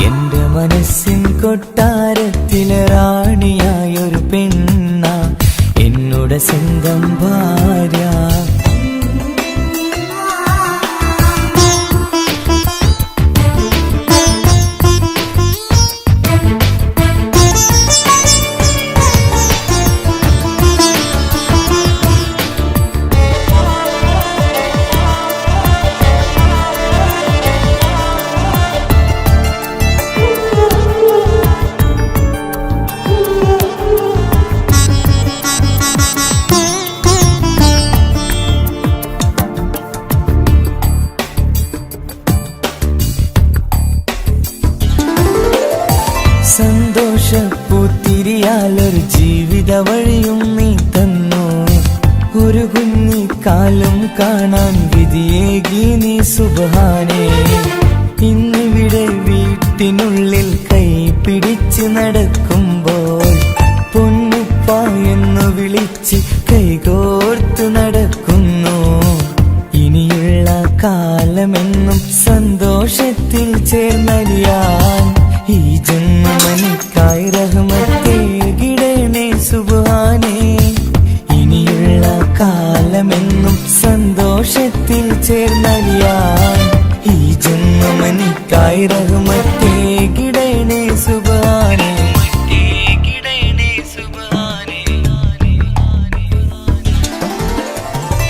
എന്റെ മനസ്സിൻ കൊട്ടാരത്തിലെ റാണിയായൊരു പെണ്ണ എന്നുടെ സ്വന്തം ഭാര്യ. സന്തോഷപ്പൂത്തിരിയാലൊരു ജീവിത വഴിയും നീ തന്നു. ഒരു കുഞ്ഞിക്കാലം കാണാൻ വിധിയേകി നീ സുബ്ഹാനേ. ഇന്നിവിടെ വീട്ടിനുള്ളിൽ കൈ പിടിച്ച് നടക്കുമ്പോൾ പൊന്നുപ്പ എന്ന് വിളിച്ച് കൈകോർത്ത് നടക്കുന്നു. ഇനിയുള്ള കാലമെന്നും സന്തോഷത്തിൽ ചേർന്നലിയാൻ ഈ ജന്മമെനിക്കായി റഹ്മത്തേകിടണേ സുബ്ഹാനേ. ഇനിയുള്ള കാലമെന്നും സന്തോഷത്തിൽ ചേർന്നലിയാൻ ഈ ജന്മമെനിക്കായി റഹ്മത്തേകിടണേ സുബ്ഹാനേ.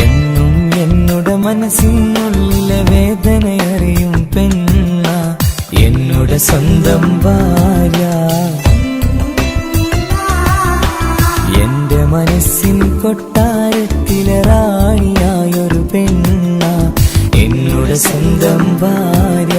എന്നും എന്നുടെ മനസ്സിനുള്ളിലെ വേദനയറിയും പെണ്ണ എന്നുടെ സ്വന്തം ഭാര്യ. എന്റെ മനസ്സിൻ കൊട്ടാരത്തിലെ റാണിയായൊരു പെണ്ണ എന്നുടെ സ്വന്തം ഭാര്യ.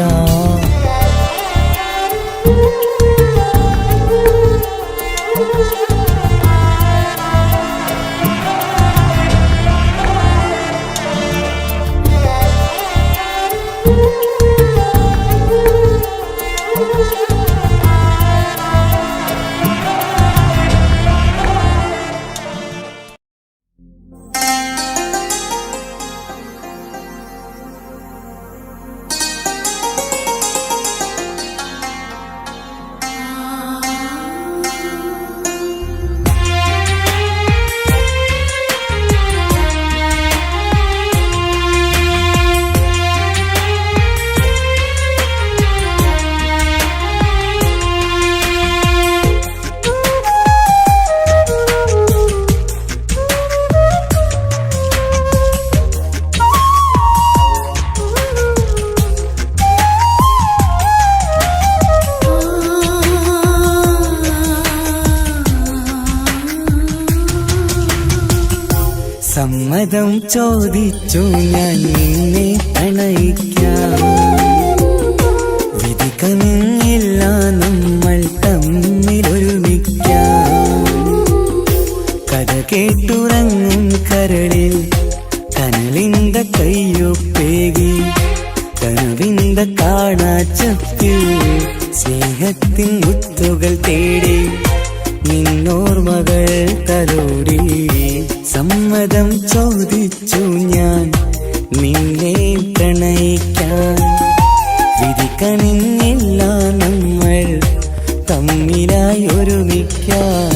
സമ്മതം ചോദിച്ചു ഞാൻ നിന്നെ പ്രണയിക്കാം. വിധി കനിഞ്ഞില്ല നമ്മൾ തമ്മിലൊരുമിക്കാം. കഥ കേട്ടുറങ്ങും കരളിൽ കനലിന്റെ കയ്യൊപ്പേകി. കനവിന്റെ കാണാച്ചപ്പിൽ സ്നേഹത്തിൻ മുത്തുകൾ തേടി നിന്നോർമകൾ തലോടി. സമ്മതം ചോദിച്ചു ഞാൻ നിന്നെ പ്രണയിക്കാൻ. വിധി കനിഞ്ഞില്ല നമ്മൾ തമ്മിലായി ഒരുമിക്കാം.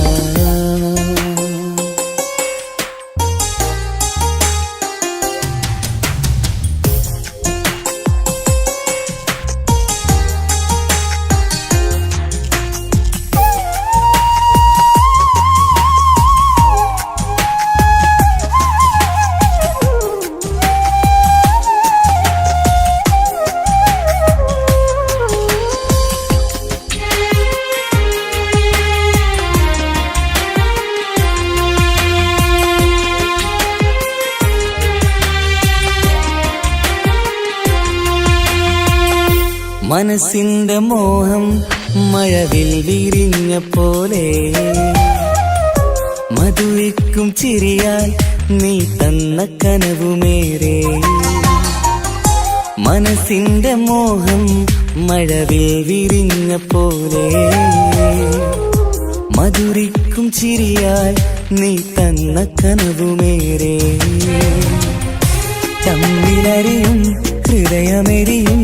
മനസ്സിന്റെ മോഹം മഴവിൽ വിരിഞ്ഞ പോലെ മധുരിക്കും ചിരിയാൽ നീ തന്ന കനവുമേറെ. മനസ്സിന്റെ മോഹം മഴവിൽ വിരിഞ്ഞ പോലെ മധുരിക്കും ചിരിയാൽ നീ തന്ന കനവുമേറെ. തമ്മിലറിയും ഹൃദയമെരിയും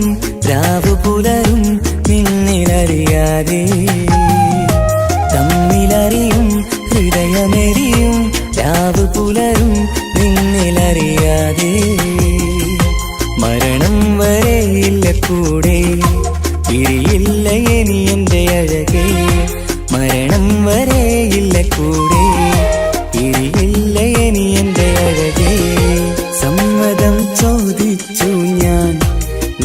രാവു പുലരും നിന്നിലറിയാതെ. തമ്മിലറിയും ഹൃദയമെരിയും രാവു പുലരും നിന്നിലറിയാതെ. മരണം വരെയില്ല കൂടെ പിരിയില്ല ഇനി എന്റെ അഴകേ. മരണം വരെയില്ല കൂടെ പിരിയില്ല ഇനി എന്റെ അഴകേ. സമ്മതം ചോദിച്ചു ഞാൻ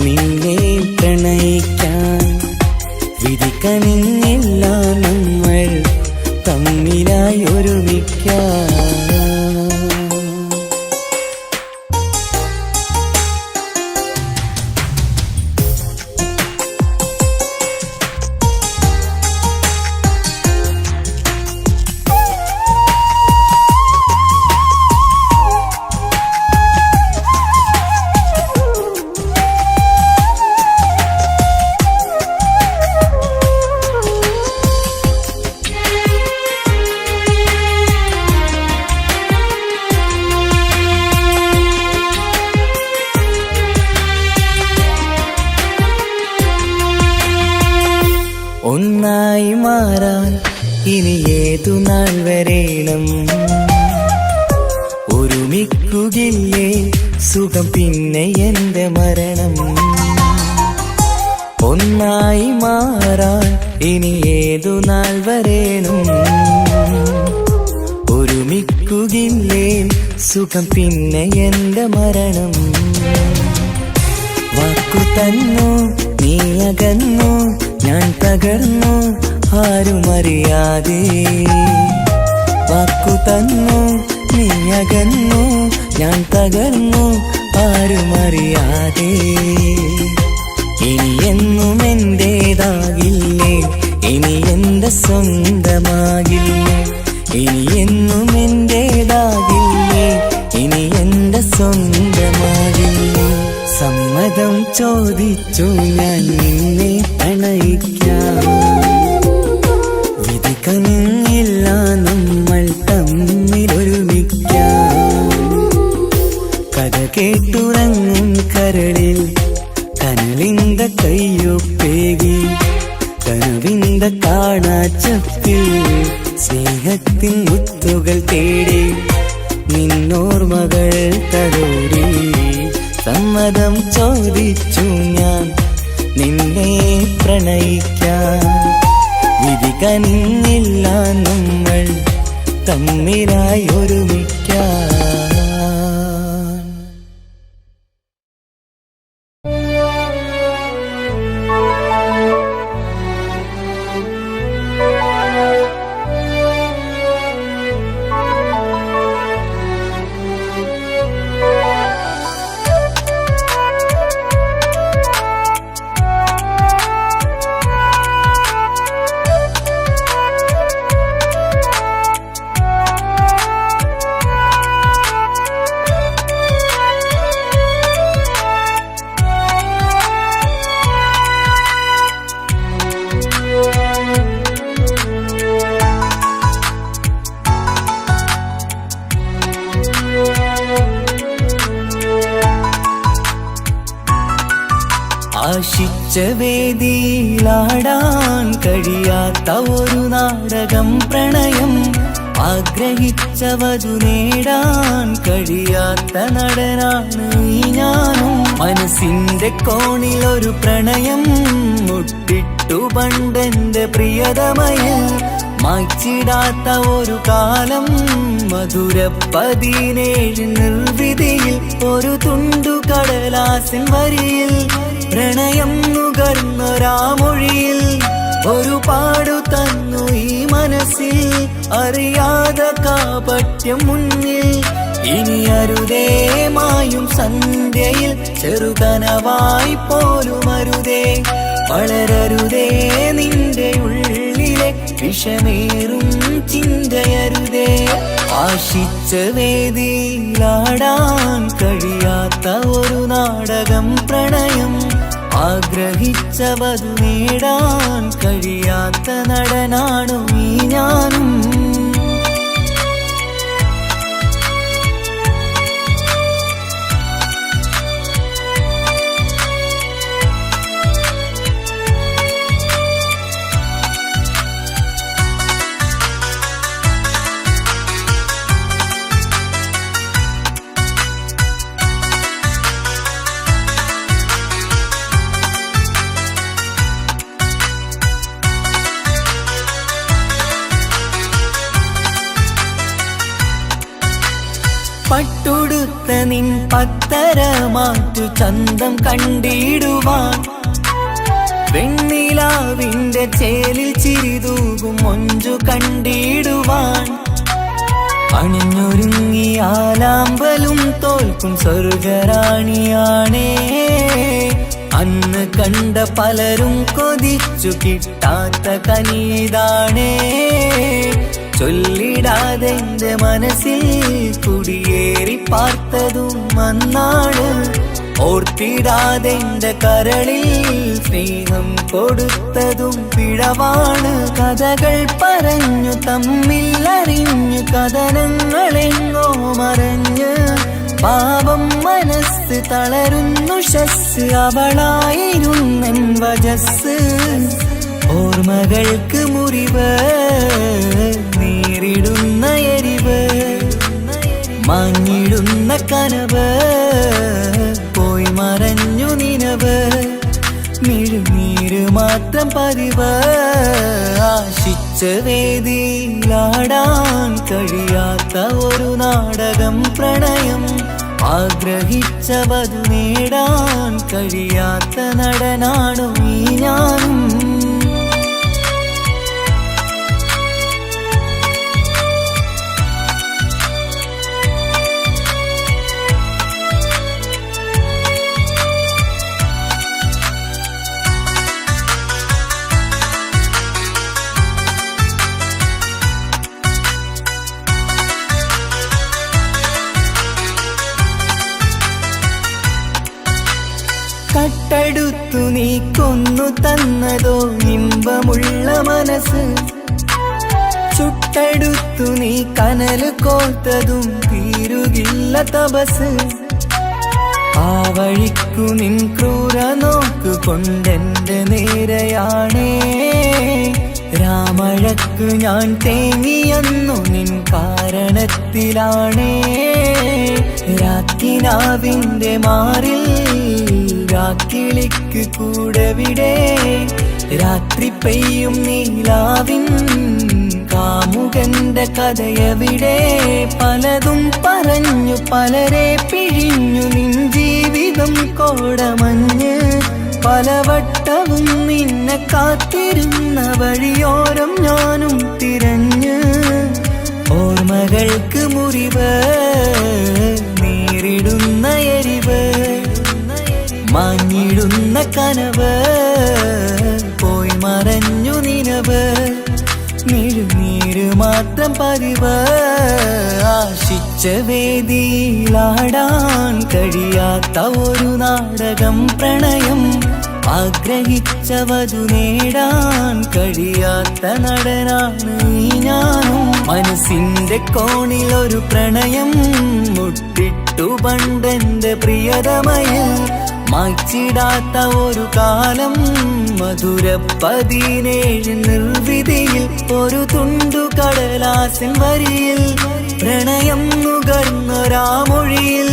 നിന്നെ പ്രണയിക്കാൻ. വിധി കനിഞ്ഞില്ല നമ്മൾ തമ്മിലായി ഒരുമിക്കാൻ. ഒന്നായി മാറാൻ ഇനി ഏതു നാൾ വരേണം. ഒരുമിക്കുകയില്ലേ സുഖം പിന്നെ എന്റെ മരണം. ഒന്നായി മാറാൻ ഇനി ഏതു നാൾ വരേണം. ഒരുമിക്കുകയില്ലേ സുഖം പിന്നെ എന്റെ മരണം. വാക്കു തന്നു നീ അകന്നു ഞാൻ തകർന്നു ആരുമറിയാതെ. വാക്കു തന്നു നീ അകന്നു ഞാൻ തകർന്നു ആരുമറിയാതെ. ഇനി എന്നും എന്റേതാകില്ലേ ഇനി എന്റെ സ്വന്തമാകില്ലേ. ഇനി എന്നും എന്റേതാകില്ലേ ഇനി എന്റെ സ്വന്തമാകില്ലേ. സമ്മതം ചോദിച്ചു ഞാൻ നിന്നെ പ്രണയിക്കാം. വിധി കനിഞ്ഞില്ല നമ്മൾ തമ്മിലൊരുമിക്കാം. കഥ കേട്ടുറങ്ങും കരളിൽ കനലിന്ത കയ്യൊപ്പേകി. കനവിന്ത കാണാച്ചപ്പിൽ സ്നേഹത്തിൻ മുത്തുകൾ തേടി നിന്നോർമകൾ തലോടി. സമ്മതം ചോദിച്ചു ഞാൻ നിന്നെ പ്രണയിക്കാൻ. വിധി കനിഞ്ഞില്ല നമ്മൾ തമ്മിലായി ഒരുമിക്കാൻ. ആശിച്ച വേദിയിലാടാൻ കഴിയാത്ത ഒരു നാടകം പ്രണയം. ആഗ്രഹിച്ചവതു നേടാൻ കഴിയാത്ത നടനാണ് ഈ ഞാനും. മനസ്സിന്റെ കോണിലൊരു പ്രണയം മുട്ടിട്ടു പണ്ടെന്റെ പ്രിയതമയിൽ. മായ്ച്ചിടാത്ത ഒരു കാലം മധുര 17 നിർവൃതിയിൽ. ഒരു തുണ്ടു കടലാസിൻ വരിയിൽ പ്രണയം നുകർന്നൊരാമൊഴിയിൽ. ഒരു പാടു തന്നു ഈ മനസ്സിൽ അറിയാതെ കാപട്യം മുന്നിൽ. ഇനി അരുതേ മായും സന്ധ്യയിൽ ചെറുകനവായി പോലും അരുതേ വളരരുതേ നിന്റെ ഉള്ളിലെ വിഷമേറും ചിന്തയരുതേ. ആശിച്ച വേദിയിലാടാൻ കഴിയാത്ത ഒരു നാടകം പ്രണയം, ആഗ്രഹിച്ച വധു നേടാൻ കഴിയാത്ത നടനാണു നീ ഞാനും. പട്ടുടുത്ത നിൻ പത്തര മാറ്റു ചന്തം കണ്ടിടുവാൻ, വെണ്ണിലാവിന്റെ ചേലിൽ ചിരിതൂകും മൊഞ്ചു കണ്ടിടുവാൻ, അണിഞ്ഞൊരുങ്ങിയാലാമ്പലും തോൽക്കും സ്വർഗറാണിയാണേ. അന്ന് കണ്ട പലരും കൊതിച്ചു കിട്ടാത്ത കനിതാണേ. ചൊല്ലിടാതെ എന്റെ മനസ്സിൽ കുടിയേറി പാർത്തതും അന്നാണ്, ഓർത്തിടാതെ എന്റെ കരളിൽ സ്നേഹം കൊടുത്തതും പിഴവാണ്. കഥകൾ പറഞ്ഞു തമ്മിൽ അറിഞ്ഞു കഥനങ്ങളെങ്ങോ മറഞ്ഞ്, പാപം മനസ്സ് തളരുന്നു ഷസ്, അവളായിരുന്നെൻ വജസ്. ഓർമ്മകൾക്ക് മുറിവ് നേരിടുന്ന എരിവ്, മാഞ്ഞിടുന്ന കനവ് പോയി മറഞ്ഞു നിനവ്, മിഴുനീര് മാത്രം പതിവ്. ആശിച്ച വേദിയിലാടാൻ കഴിയാത്ത ഒരു നാടകം പ്രണയം, ആഗ്രഹിച്ച വധു നേടാൻ കഴിയാത്ത നടനാണു നീ ഞാനും. കട്ടെടുത്തു നീ കൊന്നു തന്നതോ ഇമ്പമുള്ള മനസ്സ്, ചുട്ടെടുത്തു നീ കനല് കോർത്തതും തീരുകില്ല തപസ്. ആ വഴിക്കു നിൻ ക്രൂര നോക്കു കൊണ്ടെന്റെ നേരെയാണേ. രാമഴക്കു ഞാൻ തേങ്ങിയെന്നു നിൻ കാരണത്തിലാണേ. രാക്കിനാവിന്റെ മാറിൽ രാക്കിളിക്ക് കൂടെവിടെ, രാത്രി പെയ്യും നീലാവിൻ കാമുകന്റെ കഥയവിടെ. പലതും പറഞ്ഞു പലരെ പിഴിഞ്ഞു നിൻ ജീവിതം കോടമഞ്ഞ്, പലവട്ടവും നിന്നെ കാത്തിരുന്ന വഴിയോരം ഞാനും തിരഞ്ഞ്. ഓർമ്മകൾക്ക് മുറിവ് നേരിടുന്ന എരിവ്, മാഞ്ഞിടുന്ന കനവ് പോയി മറഞ്ഞു നിനവ്, മിഴുനീര് മാത്രം പതിവ്. ആശിച്ച വേദിയിലാടാൻ കഴിയാത്ത ഒരു നാടകം പ്രണയം, ആഗ്രഹിച്ച വധു നേടാൻ കഴിയാത്ത നടനാണ് ഈ ഞാനും. മനസ്സിന്റെ കോണിൽ ഒരു പ്രണയം മുട്ടിട്ടു പണ്ടെന്റെ പ്രിയതമയിൽ, മായ്ച്ചിടാത്ത ഒരു കാലം മധുര 17 നിർവിധിയിൽ, ഒരു തുണ്ടു കടലാസിൻ വരിയിൽ പ്രണയം നുകർന്നൊരാമൊഴിയിൽ,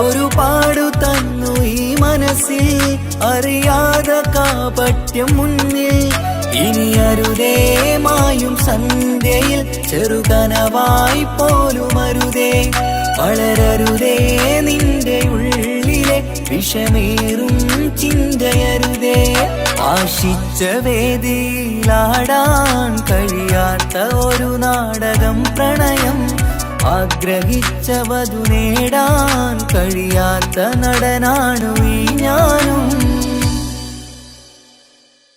ഒരു പാടു തന്നു ഈ മനസ്സിൽ അറിയാതെ കാപട്യം മുന്നിൽ. ഇനി അരുതേ മായും സന്ധ്യയിൽ ചെറുകനവായി പോലും അരുതേ, വളരരുതേ നിന്റെ ഉള്ളിലെ വിഷമേറും ചിന്തയരുതേ. ആശിച്ച വേദിയിലാടാൻ കഴിയാത്ത ഒരു നാടകം പ്രണയം, ആഗ്രഹിച്ച വധു നേടാൻ കഴിയാത്ത നടനാണു ഈ ഞാനും.